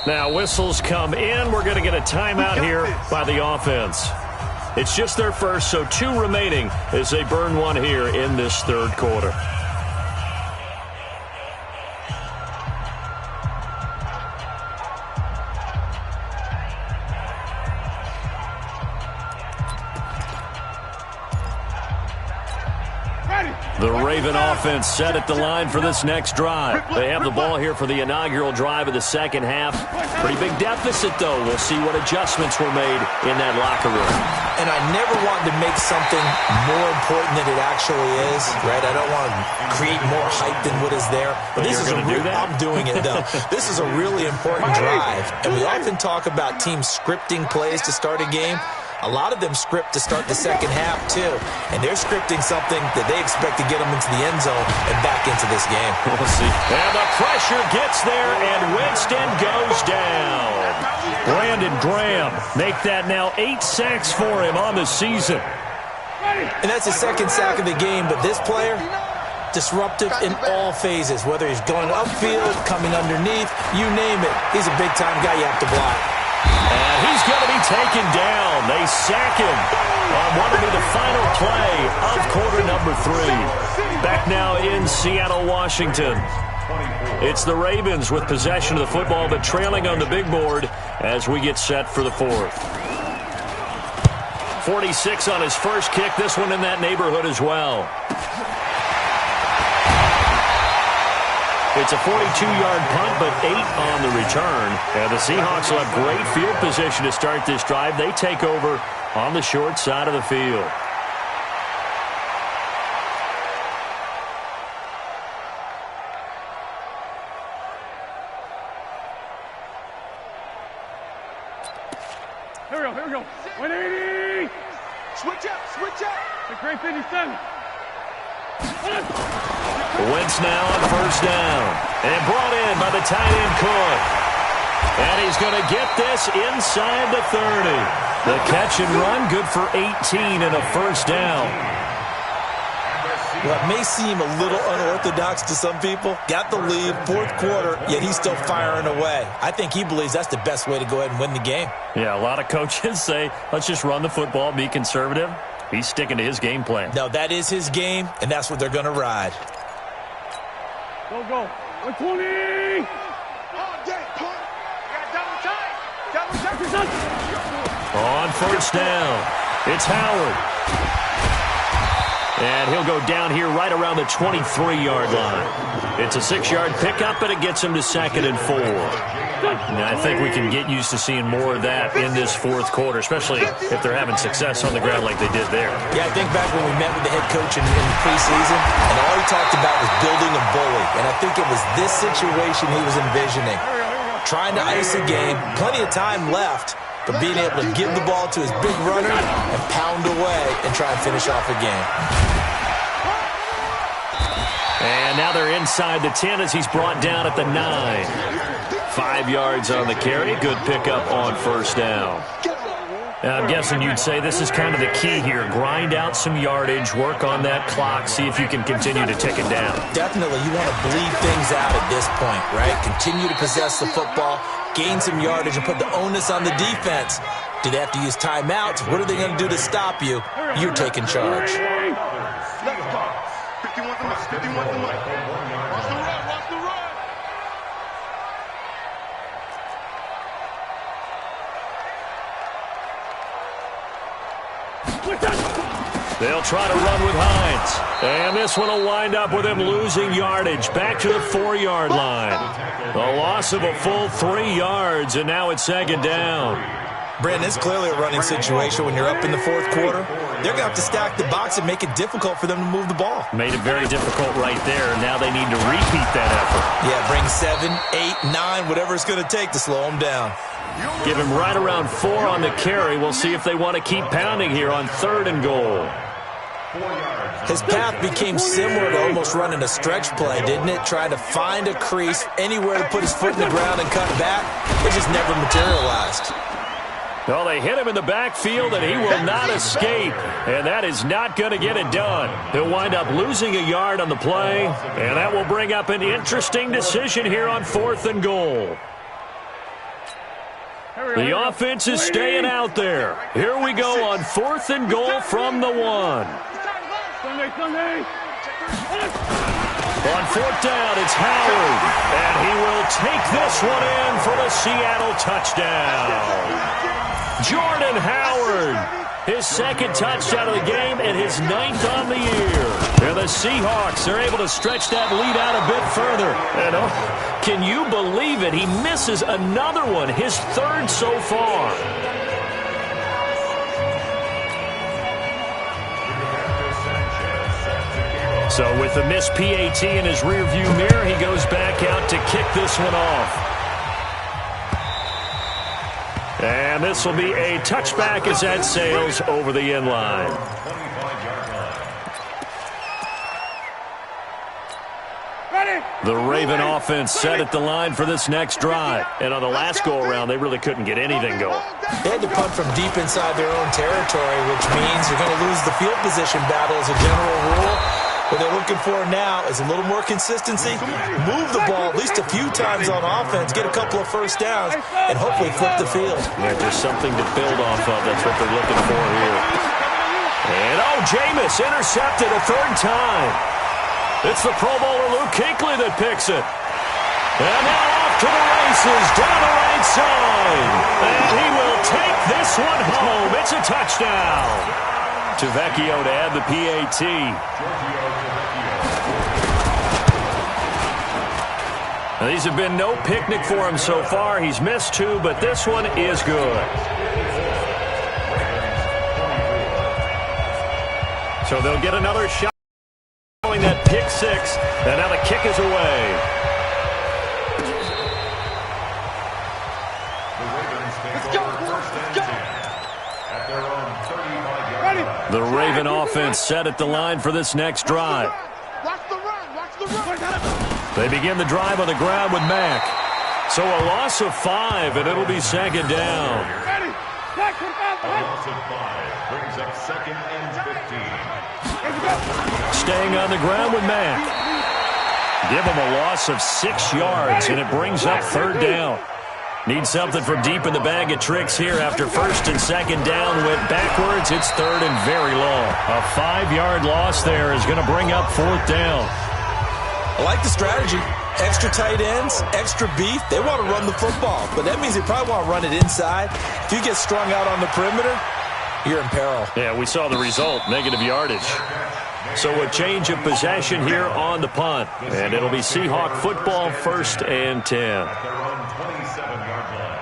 Now whistles come in. We're going to get a timeout here by the offense. It's just their first, so 2 remaining as they burn one here in this third quarter. The Raven offense set at the line for this next drive. They have the ball here for the inaugural drive of the second half. Pretty big deficit, though. We'll see what adjustments were made in that locker room. And I never wanted to make something more important than it actually is, right? I don't want to create more hype than what is there. But this is I'm doing it, though. This is a really important drive. And we often talk about teams scripting plays to start a game. A lot of them script to start the second half, too. And they're scripting something that they expect to get them into the end zone and back into this game. We'll see. And the pressure gets there, and Winston goes down. Brandon Graham make that now 8 sacks for him on the season. And that's his second sack of the game, but this player, disruptive in all phases, whether he's going upfield, coming underneath, you name it. He's a big-time guy you have to block. And he's going to be taken down. They sack him on what will be the final play of quarter number 3. Back now in Seattle, Washington. It's the Ravens with possession of the football, but trailing on the big board as we get set for the fourth. 46 on his first kick. This one in that neighborhood as well. It's a 42-yard punt, but 8 on the return. And the Seahawks will have great field position to start this drive. They take over on the short side of the field. Here we go. 180. Switch up. The great 57. Wentz now on first down. And brought in by the tight end Cook. And he's going to get this inside the 30. The catch and run, good for 18 and a first down. Well, it may seem a little unorthodox to some people. Got the lead, fourth quarter, yet he's still firing away. I think he believes that's the best way to go ahead and win the game. Yeah, a lot of coaches say, let's just run the football, be conservative. He's sticking to his game plan. No, that is his game, and that's what they're going to ride. Go. 120. Oh, dang, punt. Double time. On first down, it's Howard. And he'll go down here right around the 23-yard line. It's a 6-yard pickup, but it gets him to 2nd and 4. And I think we can get used to seeing more of that in this fourth quarter, especially if they're having success on the ground like they did there. Yeah, I think back when we met with the head coach in preseason, and all he talked about was building a bully. And I think it was this situation he was envisioning. Trying to ice a game, plenty of time left, but being able to give the ball to his big runner and pound away and try and finish off a game. And now they're inside the 10 as he's brought down at the 9. 5 yards on the carry. Good pickup on first down. Now, I'm guessing you'd say this is kind of the key here. Grind out some yardage, work on that clock, see if you can continue to tick it down. Definitely, you want to bleed things out at this point, right? Continue to possess the football, gain some yardage, and put the onus on the defense. Do they have to use timeouts? What are they going to do to stop you? You're taking charge. Let's go. 51 to 51 to 1. Watch the run. They'll try to run with Hines. And this one will wind up with him losing yardage. Back to the 4-yard line. The loss of a full 3 yards, and now it's 2nd down. Brandon, it's clearly a running situation when you're up in the fourth quarter. They're going to have to stack the box and make it difficult for them to move the ball. Made it very difficult right there. Now they need to repeat that effort. Yeah, bring 7, 8, 9, whatever it's going to take to slow them down. Give him right around 4 on the carry. We'll see if they want to keep pounding here on 3rd and goal. His path became similar to almost running a stretch play, didn't it? Trying to find a crease, anywhere to put his foot in the ground and cut back. It just never materialized. Well, they hit him in the backfield, and he will not escape. And that is not going to get it done. He'll wind up losing a yard on the play, and that will bring up an interesting decision here on 4th and goal. The offense is staying out there. Here we go on 4th and goal from the 1. On 4th down, it's Howard, and he will take this one in for the Seattle touchdown. Jordan Howard, his 2nd touchdown of the game and his 9th on the year. And the Seahawks are able to stretch that lead out a bit further. And can you believe it? He misses another one, his 3rd so far. So with the missed PAT in his rearview mirror, he goes back out to kick this one off. And this will be a touchback as that sails over the end line. The Raven offense set at the line for this next drive. And on the last go-around, they really couldn't get anything going. They had to punt from deep inside their own territory, which means you're going to lose the field position battle as a general rule. What they're looking for now is a little more consistency, move the ball at least a few times on offense, get a couple of first downs, and hopefully flip the field. Yeah, just something to build off of. That's what they're looking for here. And, Jameis intercepted a 3rd time. It's the Pro Bowler Luke Kuechly that picks it. And now off to the races, down the right side. And he will take this one home. It's a touchdown. Tavecchio to add the PAT. Now, these have been no picnic for him so far. He's missed 2, but this one is good. So they'll get another shot following that pick 6, and now the kick is away. The Raven offense set at the line for this next drive. They begin the drive on the ground with Mack. So a loss of 5, and it'll be 2nd down. A loss of 5 brings up 2nd and 15. Staying on the ground with Mack. Give him a loss of 6 yards, and it brings up 3rd down. Need something from deep in the bag of tricks here after 1st and 2nd down went backwards. It's 3rd and very long. A 5-yard loss there is going to bring up 4th down. I like the strategy. Extra tight ends, extra beef. They want to run the football, but that means they probably want to run it inside. If you get strung out on the perimeter, you're in peril. Yeah, we saw the result, negative yardage. So a change of possession here on the punt. And it'll be Seahawk football, 1st and 10. At their own 27-yard line.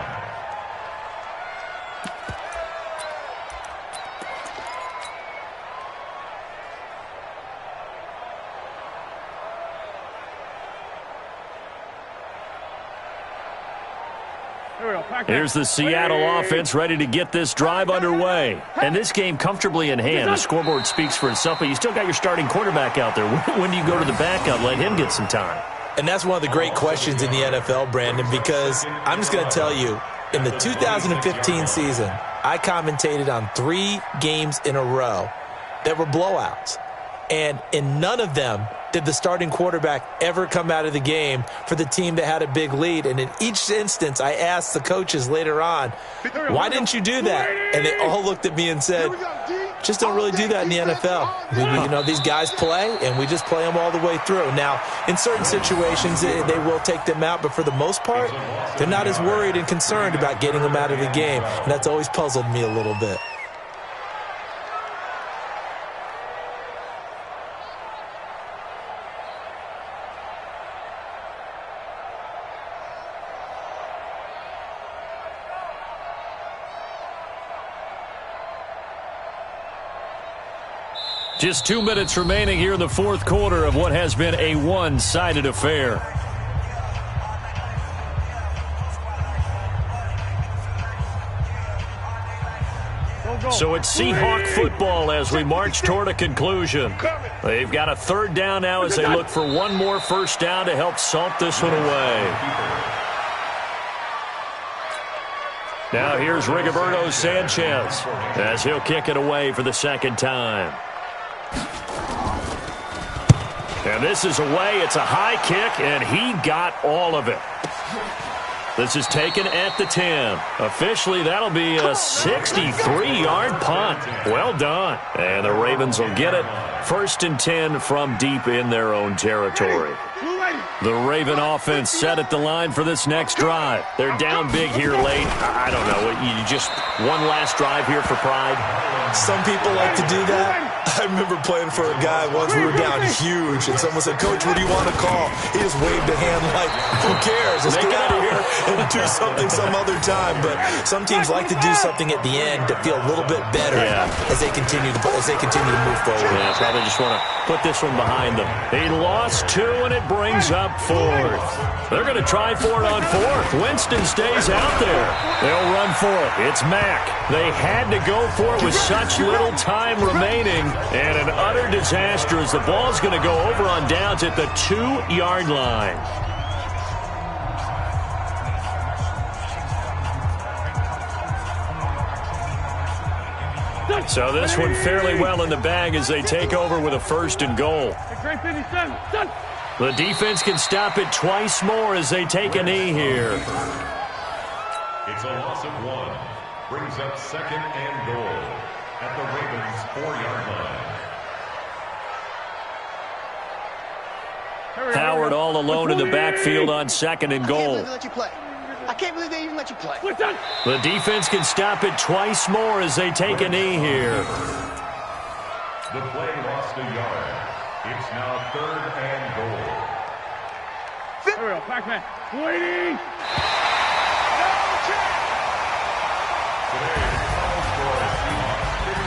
Here's the Seattle offense ready to get this drive underway. And this game comfortably in hand. The scoreboard speaks for itself, but you still got your starting quarterback out there. When do you go to the backup? Let him get some time. And that's one of the great questions in the NFL, Brandon, because I'm just going to tell you, in the 2015 season, I commentated on 3 games in a row that were blowouts. And in none of them did the starting quarterback ever come out of the game for the team that had a big lead. And in each instance, I asked the coaches later on, why didn't you do that? And they all looked at me and said, just don't really do that in the NFL. These guys play, and we just play them all the way through. Now, in certain situations, they will take them out, but for the most part, they're not as worried and concerned about getting them out of the game. And that's always puzzled me a little bit. Just 2 minutes remaining here in the 4th quarter of what has been a one-sided affair. So it's Seahawk football as we march toward a conclusion. They've got a 3rd down now as they look for one more first down to help salt this one away. Now here's Rigoberto Sanchez as he'll kick it away for the 2nd time. And this is away. It's a high kick, and he got all of it. This is taken at the 10. Officially, that'll be a 63-yard punt. Well done. And the Ravens will get it. 1st and 10 from deep in their own territory. The Raven offense set at the line for this next drive. They're down big here late. I don't know. You just one last drive here for pride? Some people like to do that. I remember playing for a guy once. We were down huge, and someone said, "Coach, what do you want to call?" He just waved a hand like, "Who cares? Let's get out of here and do something some other time." But some teams like to do something at the end to feel a little bit better as they continue to move forward. Yeah, probably just want to put this one behind them. He lost 2, and it brings up 4th. They're going to try for it on 4th. Winston stays out there. They'll run for it. It's Mack. They had to go for it with such little time remaining. And an utter disaster as the ball's going to go over on downs at the 2-yard line. So this one fairly well in the bag as they take over with a 1st and goal. The defense can stop it twice more as they take a knee here. It's a loss of 1. Brings up 2nd and goal at the Ravens' 4-yard line. Howard all alone in the backfield on 2nd and goal. I can't believe they even let you play. The defense can stop it twice more as they take a knee here. The play lost a yard. It's now 3rd and goal. There we go, Pac-Man. Waiting.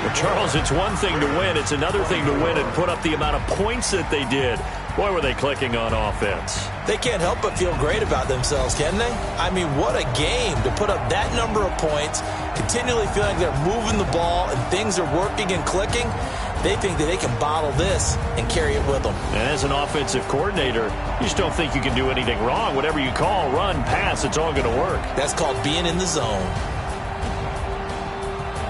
Well, Charles, it's one thing to win. It's another thing to win and put up the amount of points that they did. Boy, were they clicking on offense. They can't help but feel great about themselves, can they? I mean, what a game to put up that number of points, continually feeling like they're moving the ball and things are working and clicking. They think that they can bottle this and carry it with them. And as an offensive coordinator, you just don't think you can do anything wrong. Whatever you call, run, pass, it's all going to work. That's called being in the zone.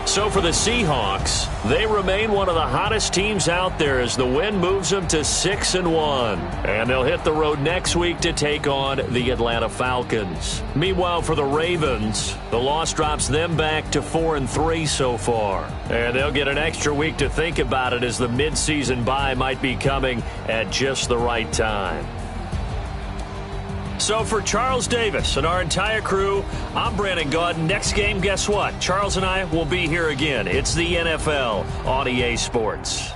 So for the Seahawks, they remain one of the hottest teams out there as the win moves them to 6-1. And they'll hit the road next week to take on the Atlanta Falcons. Meanwhile, for the Ravens, the loss drops them back to 4-3 so far. And they'll get an extra week to think about it as the midseason bye might be coming at just the right time. So for Charles Davis and our entire crew, I'm Brandon Gaudin. Next game, guess what? Charles and I will be here again. It's the NFL on EA Sports.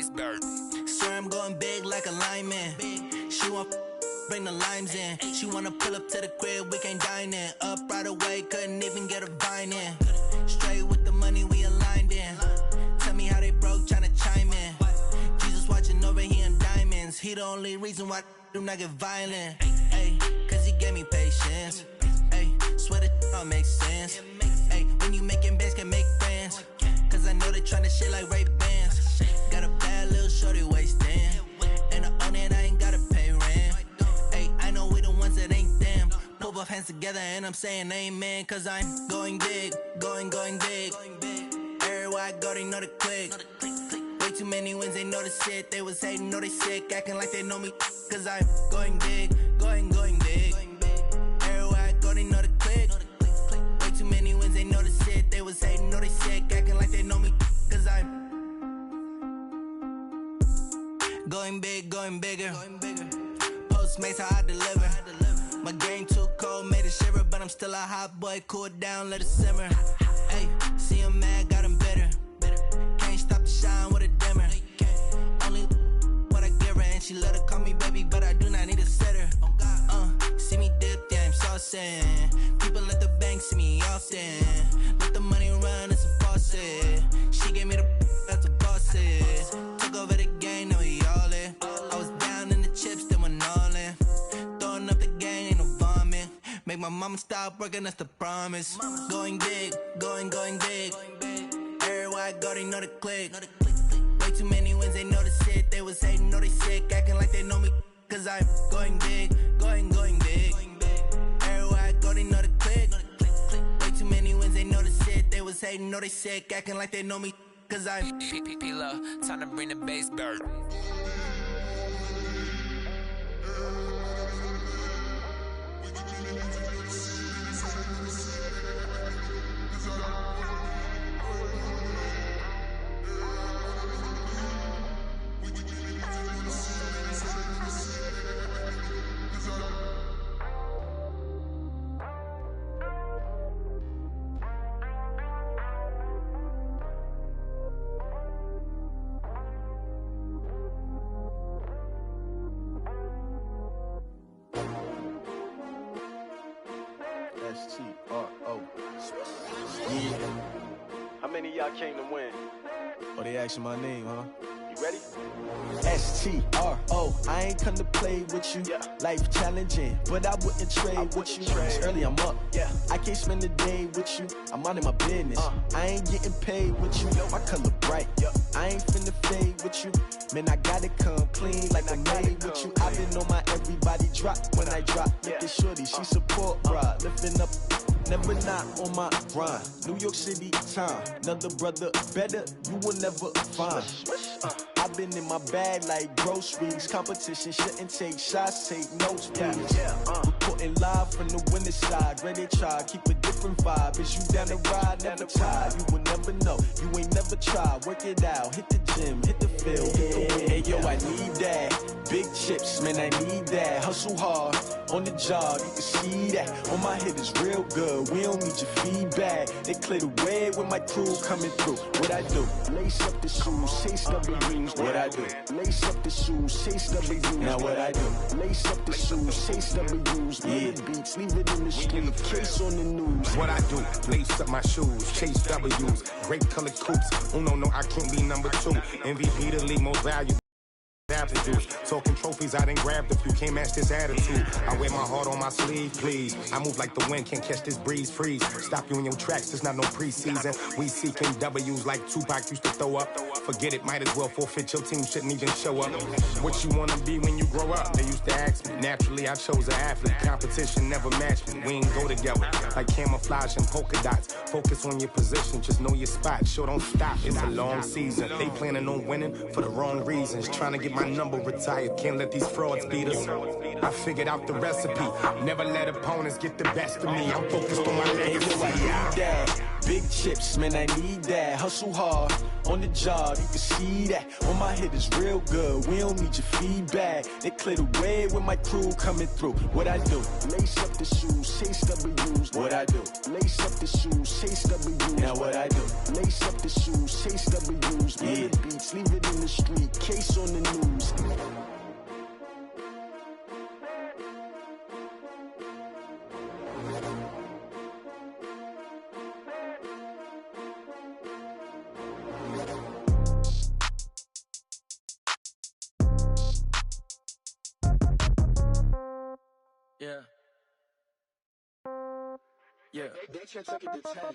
base bird. Sir, I'm going big like a lineman. She want bring the limes in. She wanna pull up to the crib, we can't dine in. Up right away, couldn't even get a vine in. Straight with the money we aligned in. Tell me how they broke, tryna chime in. Jesus watching over here in diamonds. He the only reason why I do not get violent. Ay, cause he gave me patience. Ay, swear that all makes sense. Ay, when you making bands, can make friends. Cause I know they tryna shit like Ray-Bans. Got a bad little shorty wasting. And I own it, I ain't gotta pay rent. Ay, I know we the ones that ain't them. Pull both hands together and I'm saying amen. Cause I'm going big, going big. Everywhere I go, they know the click. Way too many wins, they know the shit. They was hating, know they sick, acting like they know me. Cause I'm going big, going big. Everywhere I go, they know the click. Way too many wins, they know the shit. They was hating, know they sick, acting like they know me. Cause I'm going big, going bigger. Postmates, how I deliver. My game too cold, made it shiver. But I'm still a hot boy, cool it down, let it simmer. Hey, see him mad, got him bitter. Can't stop the shine with a dimmer. Only what I give her, and she let her call me baby, but I do not need a sitter. See me dip, yeah, I'm saucing. People at the bank see me often. Let the money run, it's a faucet. She gave me the that's a bosses. Took over the game, now we all in. I was down in the chips, then went all in. Throwing up the gang, ain't no vomit. Make my mama stop working, that's the promise. Going big, going big. Everywhere I go, they know the click. Way too many wins, they know the shit. They was hating, know they sick, acting like they know me. Cause I'm going big, going big. Everywhere I go, they know the click. Way too many wins, they know the shit. They was hating, know they sick, acting like they know me. Cause I'm P-P-P-Love, time to bring the base bird. S-T-R-O. Yeah. How many of y'all came to win? Oh, they asking my name, huh? You ready? S-T-R-O. I ain't come to play with you. Life challenging, but I wouldn't trade with you. It's early, I'm up. I can't spend the day with you. I'm out in my business. I ain't getting paid with you. My color bright. I ain't finna fade with you. Man, I gotta come clean like I made with you. I've been on my everybody drop when I drop. Look at shorty, she support, bruh. Lifting up, never not on my grind. New York City time, another brother better, you will never find. I've been in my bag like groceries. Competition shouldn't take shots, take notes, please. Reporting live from the winning side. Ready to try, keep a different vibe. Is you down the ride, never tired. You will never know, you ain't never tried. Work it out, hit the gym, hit the field, hit the win. Hey yo, I need that. Big chips, man, I need that. Hustle hard, on the job, you can see that. On my hit is real good, we don't need your feedback. They clear the way with my crew coming through. What I do? Lace up the shoes, chase W's. What I do? Lace up the shoes, chase W's. Now what I do? Lace up the shoes, chase W's. Yeah, beats, leave it in the street, case on the news. What I do? Lace up my shoes, chase W's. Great colored coops. Oh no, I can't be number 2. MVP the league most valuable. Juice. Talking trophies, I done grabbed a few. Can't match this attitude. I wear my heart on my sleeve, please. I move like the wind, can't catch this breeze. Freeze. Stop you in your tracks, it's not no preseason. We seeking W's like Tupac used to throw up. Forget it, might as well forfeit. Your team shouldn't even show up. What you wanna be when you grow up? They used to ask me. Naturally, I chose an athlete. Competition never matched me. We ain't go together like camouflage and polka dots. Focus on your position, just know your spot. Sure, don't stop. It's a long season. They planning on winning for the wrong reasons. Trying to get my number retired. Can't let these frauds beat us. I figured out the recipe. Never let opponents get the best of me. I'm focused on my legacy. Big chips, man, I need that. Hustle hard on the job, you can see that. On my head is real good, we don't need your feedback. They clear the way with my crew coming through. What I do? Lace up the shoes, chase W's. What I do? Lace up the shoes, chase W's. Now what I do? Lace up the shoes, chase W's. Yeah. Beats, leave it in the street, case on the news. Yeah. Yeah.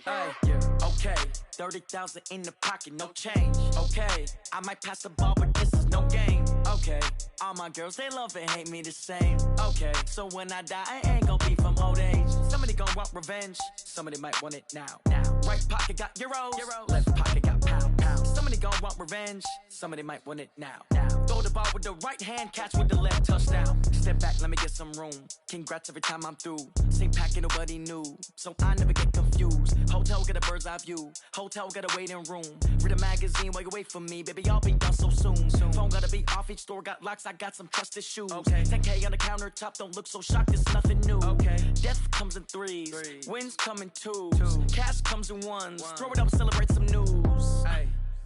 Hey, yeah. Okay. 30,000 in the pocket, no change. Okay. I might pass the ball, but this is no game. Okay. All my girls, they love and hate me the same. Okay. So when I die, I ain't gon' be from old age. Somebody gon' want revenge. Somebody might want it now. Right pocket got euros. Left pocket got pound. Somebody gon' want revenge. Somebody might want it now. Throw the ball with the right hand, catch with the left, touchdown. Step back, let me get some room. Congrats every time I'm through. Same packet, nobody knew. So I never get confused. Hotel get a bird's eye view. Hotel get a waiting room. Read a magazine while you wait for me. Baby, I'll be done so soon. Phone gotta be off, each store got locks. I got some trusted shoes. 10K on the countertop, don't look so shocked, it's nothing new. Death comes in threes. Wins come in twos. Cash comes in ones. Throw it up, celebrate some news.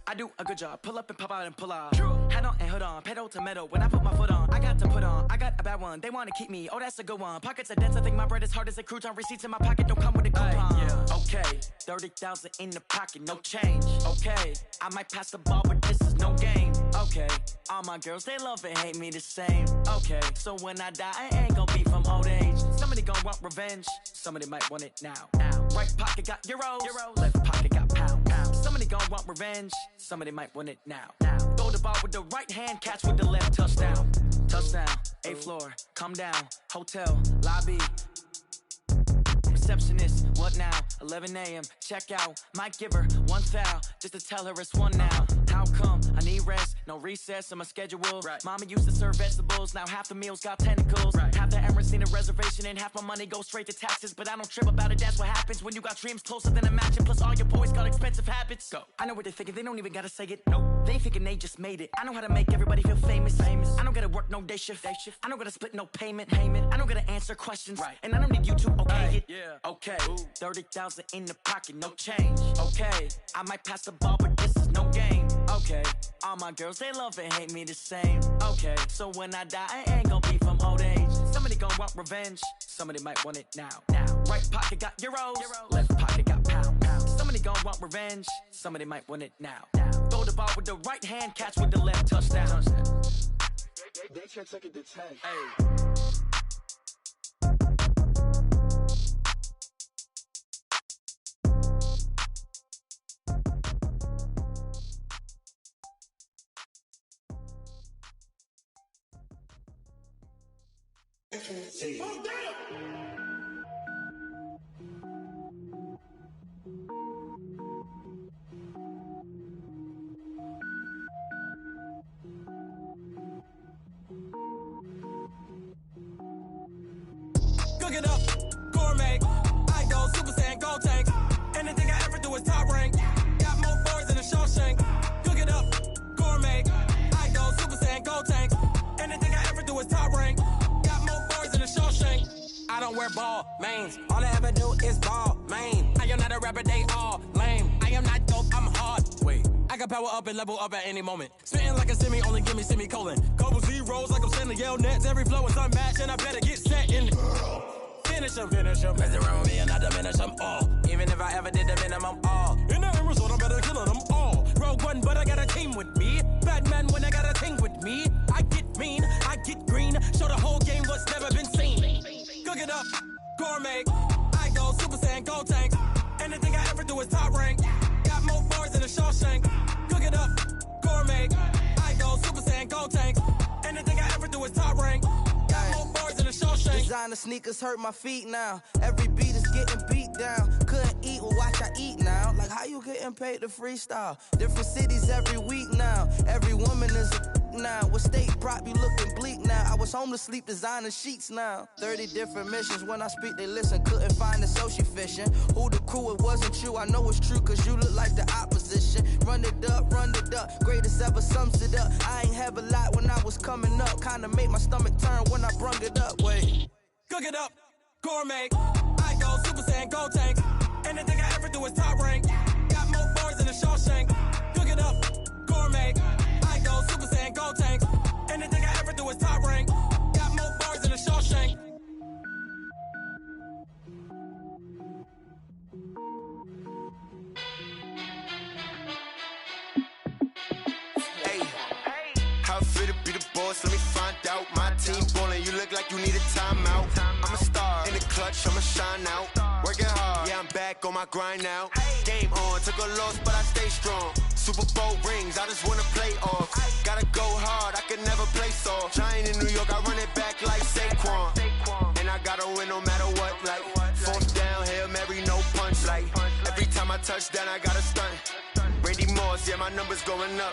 I do a good job. Pull up and pop out and pull out. Head on and hood on. Pedal to metal. When I put my foot on, I got to put on. I got a bad one. They want to keep me. Oh, that's a good one. Pockets are dense. I think my bread is hard as a crouton. Receipts in my pocket don't come with a coupon. Okay. 30,000 in the pocket. No change. Okay. I might pass the ball, but this is no game. Okay. All my girls, they love and hate me the same. Okay. So when I die, I ain't gonna be from old age. Somebody gon' want revenge. Somebody might want it now. Right pocket got euros. Left pocket got pound. Somebody gon' want revenge. Somebody might want it now. Throw the ball with the right hand, catch with the left, touchdown. Touchdown, 8th floor, come down. Hotel, lobby. Receptionist, what now? 11 a.m., check out. Might give her one foul, just to tell her it's one now. How come? I need rest, no recess in my schedule. Mama used to serve vegetables, now half the meals got tentacles. Half the Emirates need a reservation and half my money goes straight to taxes. But I don't trip about it, that's what happens when you got dreams closer than a matching. Plus all your boys got expensive habits. Go. I know what they're thinking, they don't even gotta say it. Nope. They thinking they just made it. I know how to make everybody feel famous. I don't gotta work no day shift. I don't gotta split no payment. I don't gotta answer questions. And I don't need you to okay it. Okay, 30,000 in the pocket, no change. Okay, I might pass the ball, but this is no game. Okay, all my girls, they love and hate me the same. Okay, so when I die, I ain't gonna be from old age. Somebody gon' want revenge. Somebody might want it now. Right pocket got euros. Left pocket got pound. Somebody gon' want revenge. Somebody might want it now. Throw the ball with the right hand, catch with the left, touchdown. They can't take it to 10. Cook it up, gourmet. I go Super Saiyan, gold tank. Anything I ever do is top rank. Got more boards than a Shawshank. Cook it up, gourmet. I go Super Saiyan, gold tank. Anything I ever do is top rank. Got more boards than a Shawshank. I don't wear ball mains. All I ever do is ball main. I am not a rapper, they all lame. I am not dope, I'm hard. Wait, I can power up and level up at any moment. Spitting like a semi, only give me semicolon. Couple zeros like I'm sending yell nets. Every flow is unmatched and I better get set in it. Finish them. Mess around with me and I diminish them all. Even if I ever did the minimum all. In the result, I'm better killing them all. Rogue one, but I got a team with me. Batman when I got a team with me. I get mean, I get green. Show the whole game what's never been seen. Cook it up, gourmet. I go Super Saiyan, gold tank. Anything I ever do is top rank. Got more boards than a Shawshank. Cook it up, gourmet. I go Super Saiyan, gold tank. Anything I ever do is top rank. Got more boards than a Shawshank. Designer sneakers hurt my feet now. Every beat is getting beat down. Couldn't eat well, watch I eat now. Like, how you getting paid to freestyle? Different cities every week now. Every woman is a now. With state prop, you looking bleak now. I was home to sleep designing sheets now. 30 different missions. When I speak, they listen. Couldn't find the social fishing. Who the crew, it wasn't you. I know it's true, cause you look like the opposition. Run it up, greatest ever sums it up. I ain't have a lot when I was coming up. Kinda made my stomach turn when I brung it up. Wait. Cook it up, gourmet. I go Super Saiyan, go tank. Anything I ever do is top rank. Got more bars than a Shawshank. Cook it up, gourmet. I go Super Saiyan, go tank. Anything I ever do is top rank. Got more bars than a Shawshank. How fit to be the boss? Let me find out. My team ballin', you look like you need a timeout. I'm a star in the clutch, I'ma shine out. Working hard, yeah, I'm back on my grind now. Game on, took a loss, but I stay strong. Super Bowl rings, I just wanna play off. Gotta go hard, I can never play soft. Giant in New York, I run it back like Saquon. And I gotta win no matter what, like fourth down, Hail Mary, no punch. Like every time I touch down, I gotta stunt. Randy Moss, yeah, my numbers going up.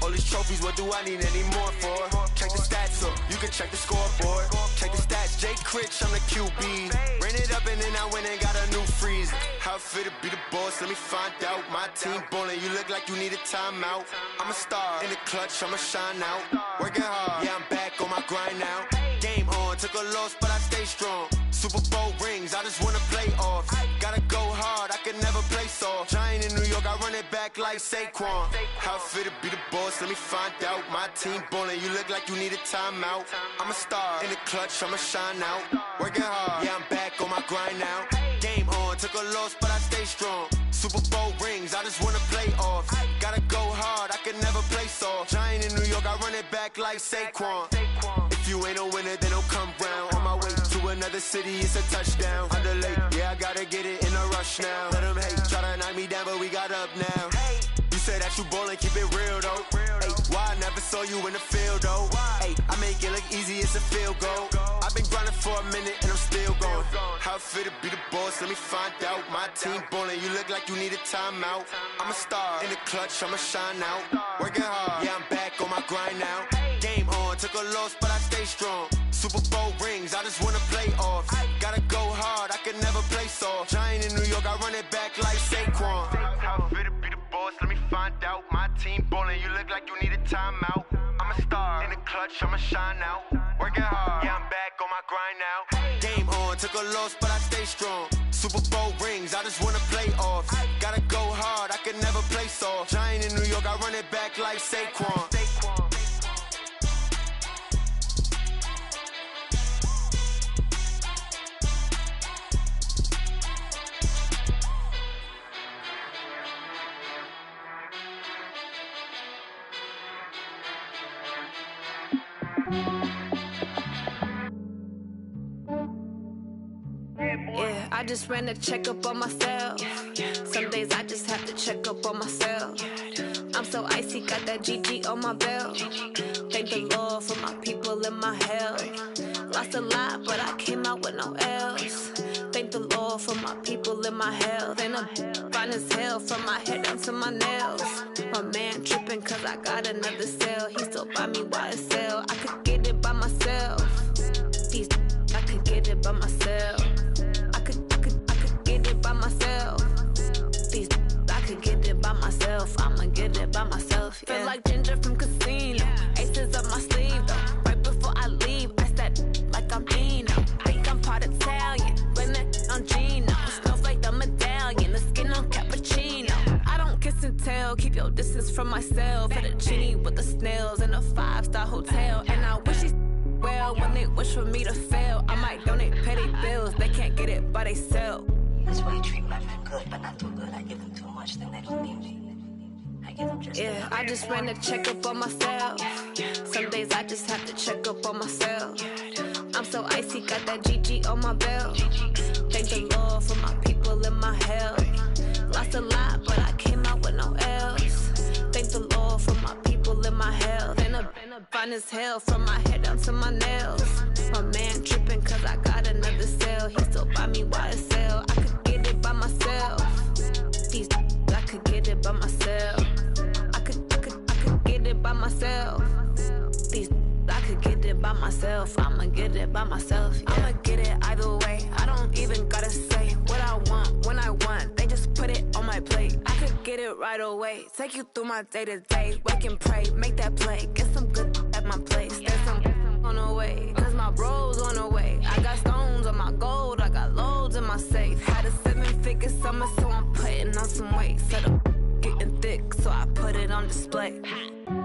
All these trophies, what do I need any more for? Check the stats up, you can check the scoreboard. Check the stats, Jay Critch, I'm the QB. Ran it up and then I went and got a new freeze. How fit to be the boss, let me find out. My team ballin', you look like you need a timeout. I'm a star in the clutch, I'ma shine out. Working hard, yeah, I'm back on my grind now. Game on, took a loss, but I stay strong. Super Bowl rings, I just wanna play off. Gotta go hard, I can never play soft. Giant in New York, I run it back like Saquon. How fit to be the boss, let me find out. My team ballin', you look like you need a timeout. I'm a star in the clutch, I'ma shine out. Working hard, yeah, I'm back on my grind now. Game on, took a loss, but I stay strong. Super Bowl rings, I just wanna play off. Gotta go hard, I can never play soft. Giant in New York, I run it back like Saquon. If you ain't a winner, then don't come round. On my way to another city, it's a touchdown. Underlay, yeah, I gotta get it in a rush now. Let them hate, try to knock me down, but we got up now. You say that you ballin', keep it real though. Ay, why I never saw you in the field though? Ay, I make it look easy, it's a field goal. I've been grinding for a minute and I'm still going. How fit to be the boss, let me find out. My team ballin', you look like you need a timeout. I'm a star in the clutch, I'ma shine out. Working hard, yeah, I'm back on my grind now. Game on, took a loss, but I stay strong. Super Bowl rings, I just wanna play off. Gotta go hard, I can never play soft. Giant in New York, I run it back like Saquon. How fit to be the boss, let me find out. My team ballin', you look like you need a timeout. I'm a star in the clutch, I'ma shine out. Working hard, yeah, I'm back on my grind now. Game on, took a loss, but I stay strong. Super Bowl rings, I just wanna play off. Gotta go hard, I can never play soft. Giant in New York, I run it back like Saquon. Yeah, I just ran a checkup on myself. Some days I just have to check up on myself. I'm so icy, got that GG on my belt. Thank the Lord for my people and my health. Lost a lot, but I came out with no L's. Thank the Lord for my people and my health. And I'm fine as hell from my head down to my nails. My man tripping cause I got another cell. He still buy me YSL. I could get it by myself. These I could get it by myself. I could get it by myself. These I could get it by myself. I'ma get it by myself. Yeah. Feel like Ginger from Casino. Aces up my sleeve though. Right before I leave, I said like I'm Dino. Think I'm part Italian. Blame it on Gino. Snowflake the medallion. The skin on cappuccino. I don't kiss and tell. Keep your distance from myself. At a genie with the snails in a 5-star hotel. And I wish he's well when they wish for me to fail. I might donate petty bills. They can't get it by they sell. That's why you treat women good, but not too good. I give them too much, then they don't need me. I give them just yeah, I just ran a checkup on myself. Some days I just have to check up on myself. I'm so icy, got that GG on my belt. Thank the Lord for my people and my health. Lost a lot, but I came out with no L's. Thank the Lord for my people and my health. And I'm fine as hell from my head down to my nails. My man tripping cause I got another cell. He still buy me YSL. I could get it by myself. could get it by myself. I could get it by myself. These I could get it by myself. I'ma get it by myself. Yeah. I'ma get it either way. I don't even gotta say what I want when I want. They just put it on my plate. I could get it right away. Take you through my day to day. Wake and pray, make that play. Get some good at my place. There's some on the way, cause my bros on the way. I got stones on my gold. I got loads in my safe. Had a 7-figure summer, so I'm putting on some weight. Set up getting thick, so I put it on display.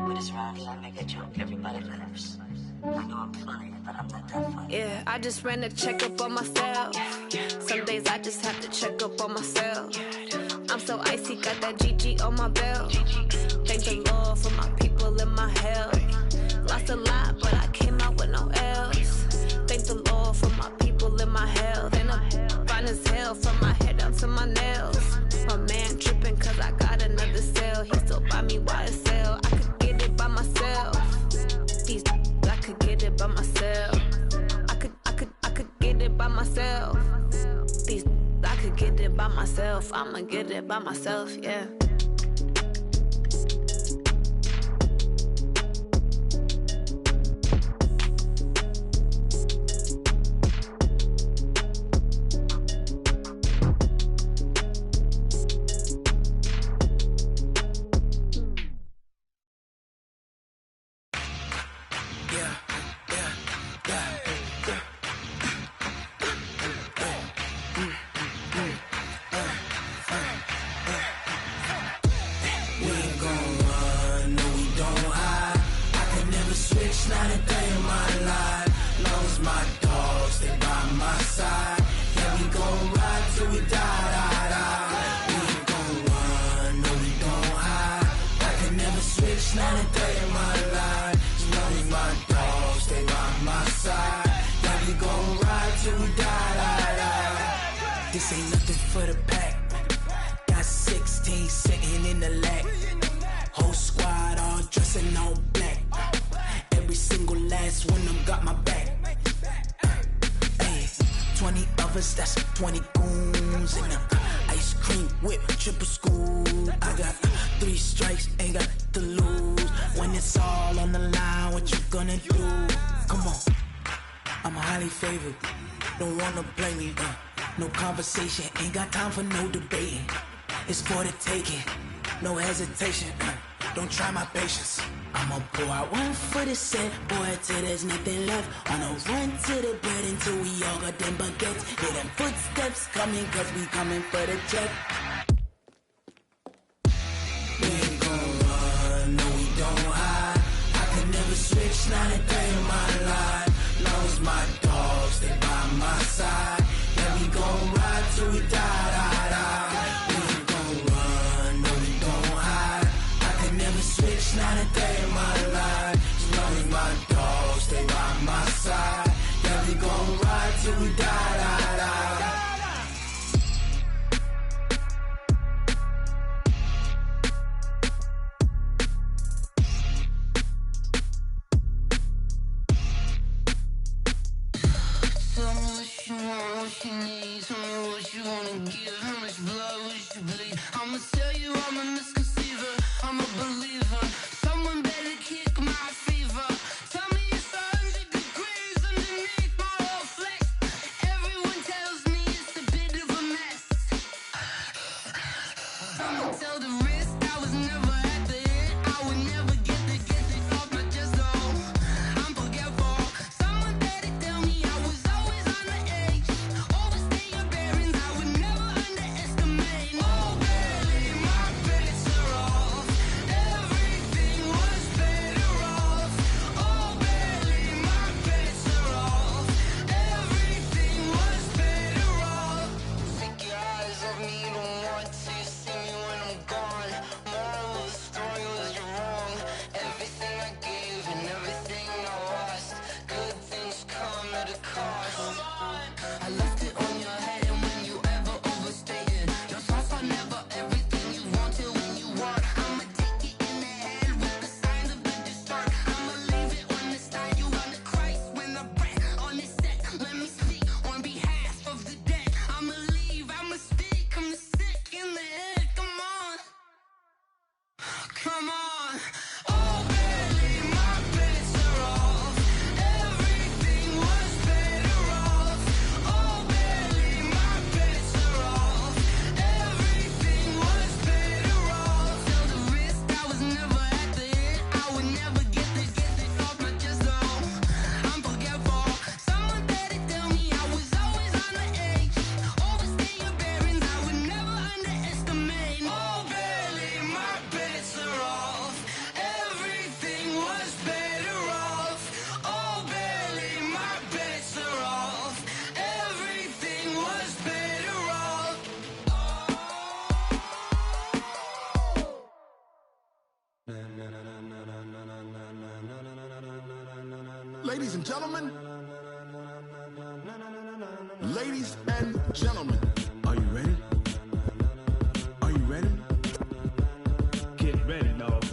With this round here, I make a joke everybody laughs. I know I'm funny, but I'm not that funny. Yeah, I just ran a checkup on myself. Some days I just have to check up on myself. I'm so icy, got that GG on my belt. Thank the Lord for my people in my health. Lost a lot, but I came out with no else. Thank the Lord for my people in my health. And I'm fine as hell from my head down to my nails. My man tripping cause I got another sale. He still buy me YSL. I could get it by myself. These I could get it by myself. I could get it by myself. These I could get it by myself. I'ma get it by myself, yeah. This ain't nothing for the pack. Got 16 sitting in the lap. Whole squad all dressing all black. Every single last one of them got my back. Hey, 20 of us, that's 20 goons. And ice cream whip, triple scoop. I got 3 strikes, ain't got to lose. When it's all on the line, what you gonna do? Come on, I'm highly favored. Don't wanna blame me, no conversation, ain't got time for no debating. It's for the taking, no hesitation. Don't try my patience. I'ma pour out one for the set, boy, till there's nothing left. On a run to the bread until we all got them baguettes. Hear them footsteps coming, cause we coming for the check. We ain't gon' run, no we don't hide. I can never switch, not a day in my life. Long as my dogs, they by my side. Yeah, we gon' ride till we die. We ain't gon' run, no we don't hide. I can never switch, not a day in my life. As long as my dogs, they by my side. Yeah, we gon' ride till we die. Tell me what you want, what you need. Tell me what you wanna give. How much blood would you bleed? I'ma tell you I'm a misconceiver. I'm a believer. Someone better kick my fever. Tell me it's 100 degrees underneath my whole flesh. Everyone tells me it's a bit of a mess. I'ma tell the risk I was never at the end. I would never get it off my chest though. I'm forgetful. Someone better tell me I was always on the edge. Overstay your bearings, I would never underestimate. Oh baby, my bets are off. Ladies and gentlemen. Ladies and gentlemen. Are you ready? Are you ready? Get ready, dog.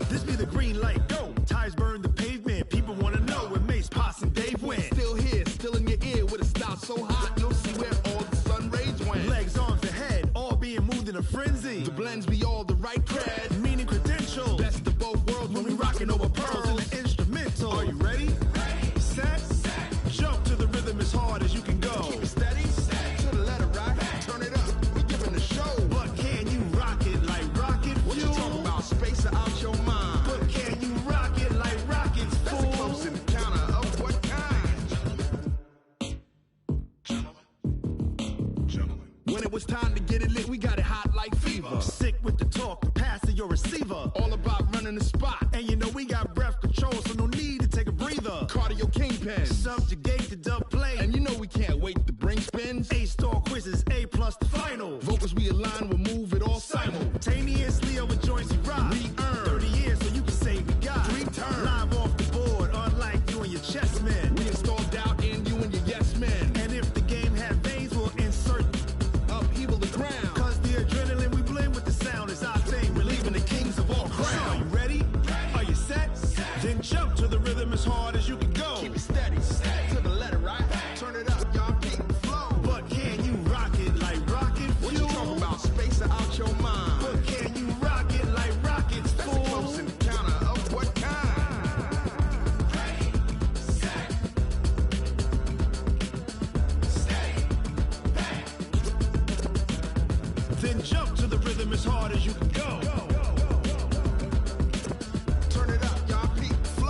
This be the green light, go. Tires burn the pavement. People want to know where Mace, Pops, and Dave went. Still here, still in your ear with a style so hot, you'll see where all the sun rays went. Legs, arms, and head, all being moved in a frenzy. The blends be all the right cred, meaning credentials. Best of both worlds when we rockin' over pearls in the instrumental. Are you ready? Set, jump to the rhythm as hard as you can go. Keep it steady, to the letter right, turn it up, we giving the show. But can you rock it like rocket fuel? What you talking about, space or out your mind? But can you rock it like rockets, fool? That's a close encounter of what kind? Gentlemen. When it was time to get it lit, we got it hot like fever. Sick with the talk, the pass to your receiver. All about running the spot. And you know we got breath control, so no need to take a breather. Cardio kingpin, subjugate the dub play. And you know we can't wait to bring spins. A-star quizzes, A+ the final. Vocals we align, we'll move it all simultaneously over joints we rock. We earn 30 years, so you can say we got 3 turns. Live off the board, unlike you and your chess men. We install doubt in you and your yes men. And if the game had veins, we'll insert upheaval the ground. Cause the adrenaline we blend with the sound is our thing. Relieving the kings of all crowns. So are you ready? Are you set? Then jump to the rhythm as hard as you can go. Keep it steady, to the letter right. Turn it up, y'all keep the flow. But can you rock it like rocket fuel? What you talking about, space or out your mind? But can you rock it like rockets, fool? That's a close encounter of what kind? Then jump to the rhythm as hard as you can go. Turn it up, y'all keep the flow.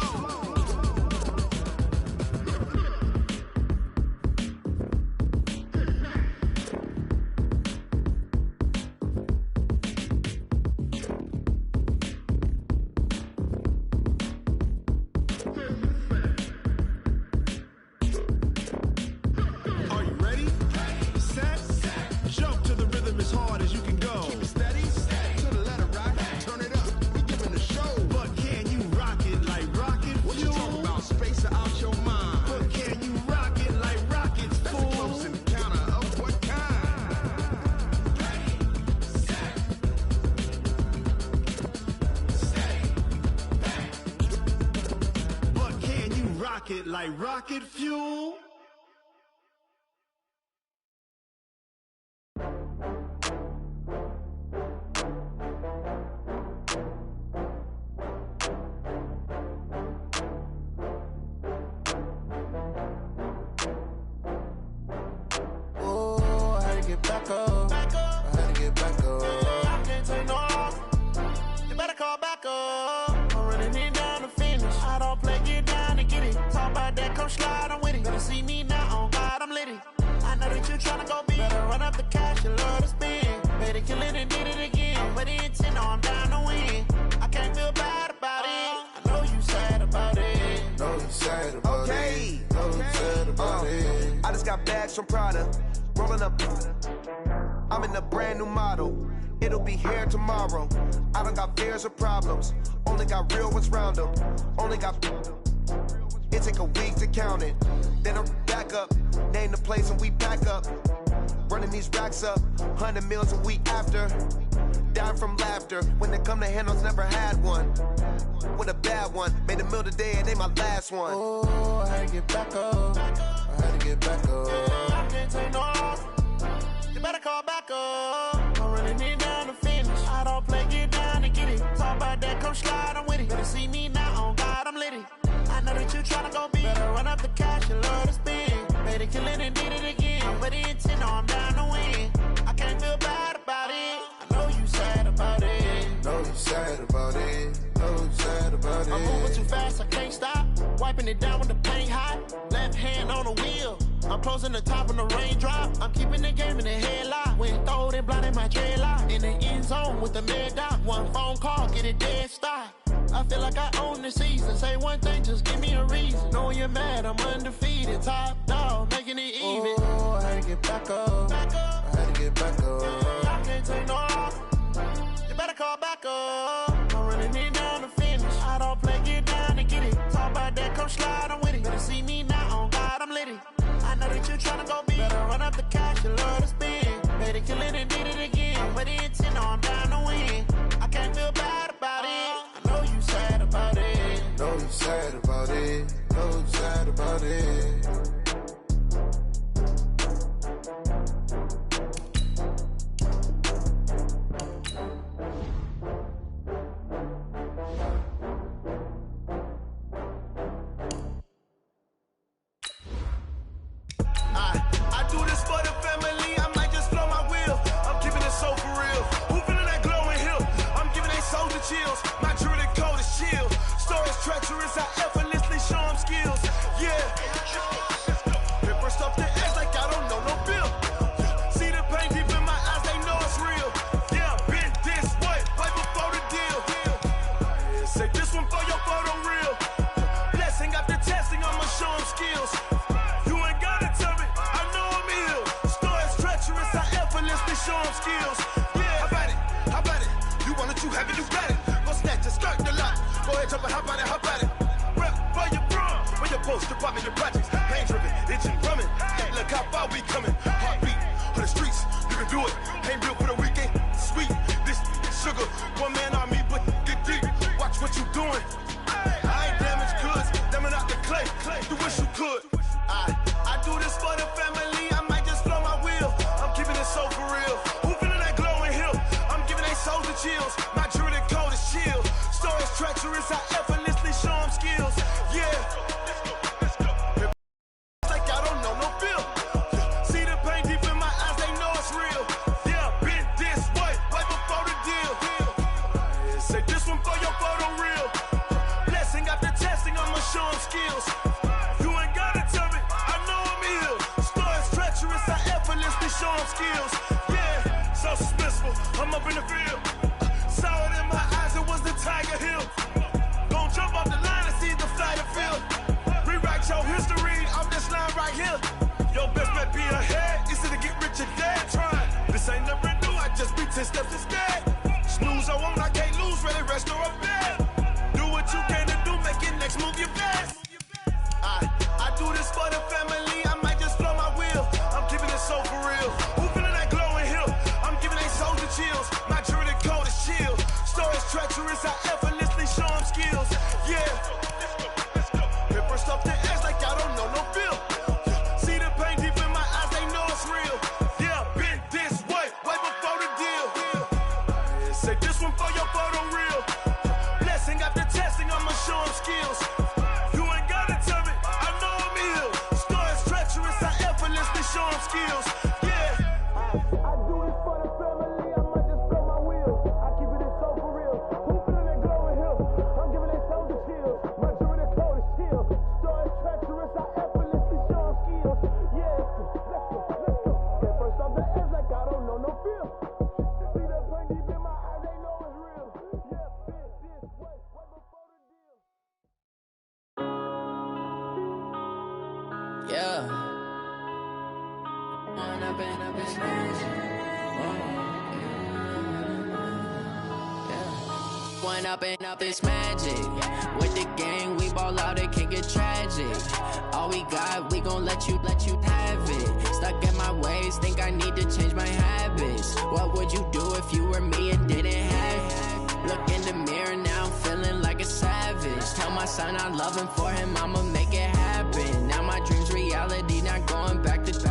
Are you ready? Set, jump to the rhythm as hard as you can go. Keep it steady, to the letter right. Turn it up, we giving the show. But can you rock it like rocket fuel? What you talking about, space or out your mind? But can you rock it like rockets, fool? That's a close encounter of what kind? But can you rock it like rocket fuel? Oh, I had to get back up. I had to get back up. I can't take no loss. You better call back up. I'm running it down to finish. I don't play, get down and get it. Talk about that, come slide, I'm with it. Better see me now, on God, I'm litty. I know that you tryna go big. Better run up the cash, you love to spend. Better kill it and did it again. I'm with the intent, no, I'm down to win. I can't feel bad about it. I know you sad about it. Know you sad about it. Know you sad about it. I just got bags from Prada. Rolling up. I'm in a brand new model. It'll be here tomorrow. I don't got fears or problems. Only got real ones round them. Only got. It take a week to count it. Then I'm back up. Name the place and we back up. Running these racks up. 100 meals a week after. Down from laughter. When they come to handles, never had one. With a bad one. Made a meal today and ain't my last one. Oh, I had to get back up. I had to get back up. I can't take no loss. You better call back up. I'm running it down to finish. I don't play, get down and get it. Talk about that, come slide, I'm with it. Better see me now, on God, I'm litty. I know that you tryna go big. Better run up the cash, you love to spend. Better kill it and did it again. I'm with the intent, no, I'm down to win. I can't feel bad about it. I know you sad about it. Know you sad about it. Know you sad about it. I'm moving too fast, I can't stop. Wiping it down with the paint hot. Left hand on the wheel. I'm closing the top on the raindrop. I'm keeping the game in the headlock. When throwed and blinded my dreadlock. In the end zone with the mad dot. One phone call, get it dead stop. I feel like I own the season. Say one thing, just give me a reason. Knowing you're mad, I'm undefeated. Top dog, making it even. Oh, I had to get back up. I had to get back up. I can't take no loss. You better call back up. I'm running it down to finish. I don't play, get down to get it. Talk about that, come slide, I'm with it. Better see me now, on God, I'm litty. I know that you're trying to go big. Better run up the cash, you love to spend. Better kill it and did it again. But the intent, no, I'm down to win. I can't feel bad about it. I know you sad about it. Know you sad about it. Know you sad about it. I do this for the family, I might just blow my wheel. I'm keeping it so for real. Who feeling that glowing hill? I'm giving they soldier chills. My jewelry code is chill. Stories treacherous, I effortlessly show them skills. Yeah. Paper stuff the edge like I don't know no bill. See the pain deep in my eyes, they know it's real. Yeah, been this way, way before the deal. Say this one for your photo real. Blessing after testing, I'ma show them skills. Show them skills. Yeah, how about it? You want it, you have it, you got it. Go snatch it, skirt the lot. Go ahead, jump it, how about it? Rep for your bro, for your post, department, your projects. Pain driven, itching, drumming. Hey, look how far we coming. Heartbeat on the streets, you can do it. Ain't built for the weekend. Sweet, this sugar, one man army, but get deep. Watch what you doing. I ain't damaged goods, damn out the clay. You wish you could. I do this for the family. I might just blow my wheel. I'm keeping it so for real. Who feeling that glowing hill? I'm giving they soldier chills. My jewelry code is chill. Stories treacherous, I effortlessly show them skills. Yeah. Like I don't know no feel. See the pain deep in my eyes, they know it's real. Yeah, been this way, way before the deal. Say this one for your photo real. Blessing after testing, I'ma show them skills. You ain't gotta tell me, I know I'm ill. Stories treacherous, I effortlessly show them skills. Yeah, so suspenseful, I'm up in the field. Saw it in my eyes, it was the Tiger Hill. Gon' jump off the line and see the flight of field. Rewrite your history off this line right here. Your best bet be ahead, easy to get rich or dead trying. This ain't never new, I just be 10 steps instead. Snooze, I won't, I can't lose, ready, rest or a bed. Do what you can to do, make it next move your best. I do this for the family, I might just blow my wheel. I'm keeping it so for real. Who feeling that glowing hill? I'm giving they soldier chills. My jewelry code is chill. Stories treacherous, I effortlessly show them skills. Yeah. Paper stuff the edge like I don't know no feel. See the pain deep in my eyes, they know it's real. Yeah, been this way, way before the deal. Say this one for your photo real. Blessing after testing, I'ma show them skills. You ain't gotta tell me, I know I'm ill. Stories treacherous, I effortlessly show them skills. Yeah. I do this for the family, I might just blow my wheel. I keep it so for real. Who feeling that glowing hill? I'm giving they soldier chills. My jewelry code is chill. Stories treacherous, I effortlessly show them skills. Yeah. Let's go. Get first off the edge like I don't know no feel. See that pain deep in my eyes, they know it's real. Yeah, been this way, way before the deal. Yeah. One up and up is magic. With the gang, we ball out, it can get tragic. All we got, we gon' let you have it. Stuck in my ways, think I need to change my habits. What would you do if you were me and didn't have it? Look in the mirror now, I'm feeling like a savage. Tell my son I love him, for him I'ma make it happen. Now my dream's reality, not going back to.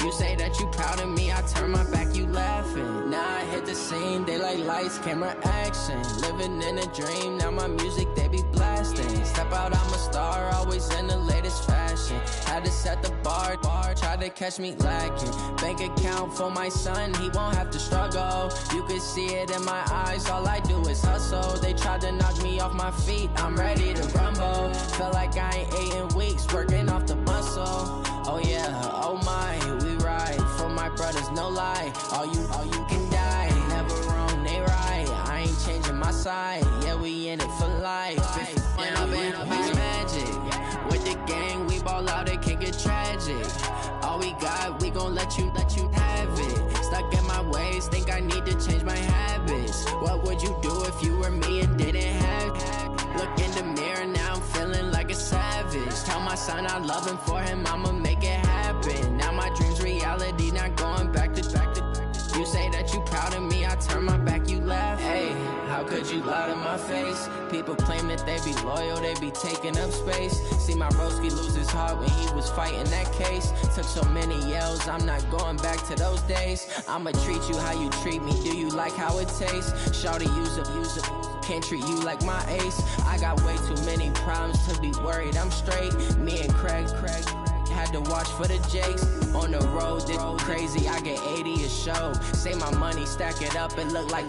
You say that you proud of me, I turn my back, you laughing. Now I hit the scene, daylight lights, camera action. Living in a dream, now my music, they be blasting. Step out, I'm a star, always in the latest fashion. Had to set the bar, try to catch me lacking. Bank account for my son, he won't have to struggle. You can see it in my eyes, all I do is hustle. They tried to knock me off my feet, I'm ready to rumble. Felt like I ain't ate in weeks, working off the muscle. Oh yeah, All you can die. Never wrong, they right. I ain't changing my side. Yeah, we in it for life. When I been up is magic. With the gang, we ball out, it can get tragic. All we got, we gon' let you have it. Stuck in my ways, think I need to change my habits. What would you do if you were me and didn't have it? Look in the mirror, now I'm feeling like a savage. Tell my son I love him, for him I'ma make it happen. Now my dream's reality, not going back to. You say that you proud of me, I turn my back, you laugh. Hey, how could you lie to my face? People claim that they be loyal, they be taking up space. See my broski lose his heart when he was fighting that case. Took so many yells, I'm not going back to those days. I'ma treat you how you treat me, do you like how it tastes? Shawty, use it, can't treat you like my ace. I got way too many problems to be worried, I'm straight. Me and Craig had to watch for the Jakes. On the road, this crazy, I get 80 a show. Say my money, stack it up and look like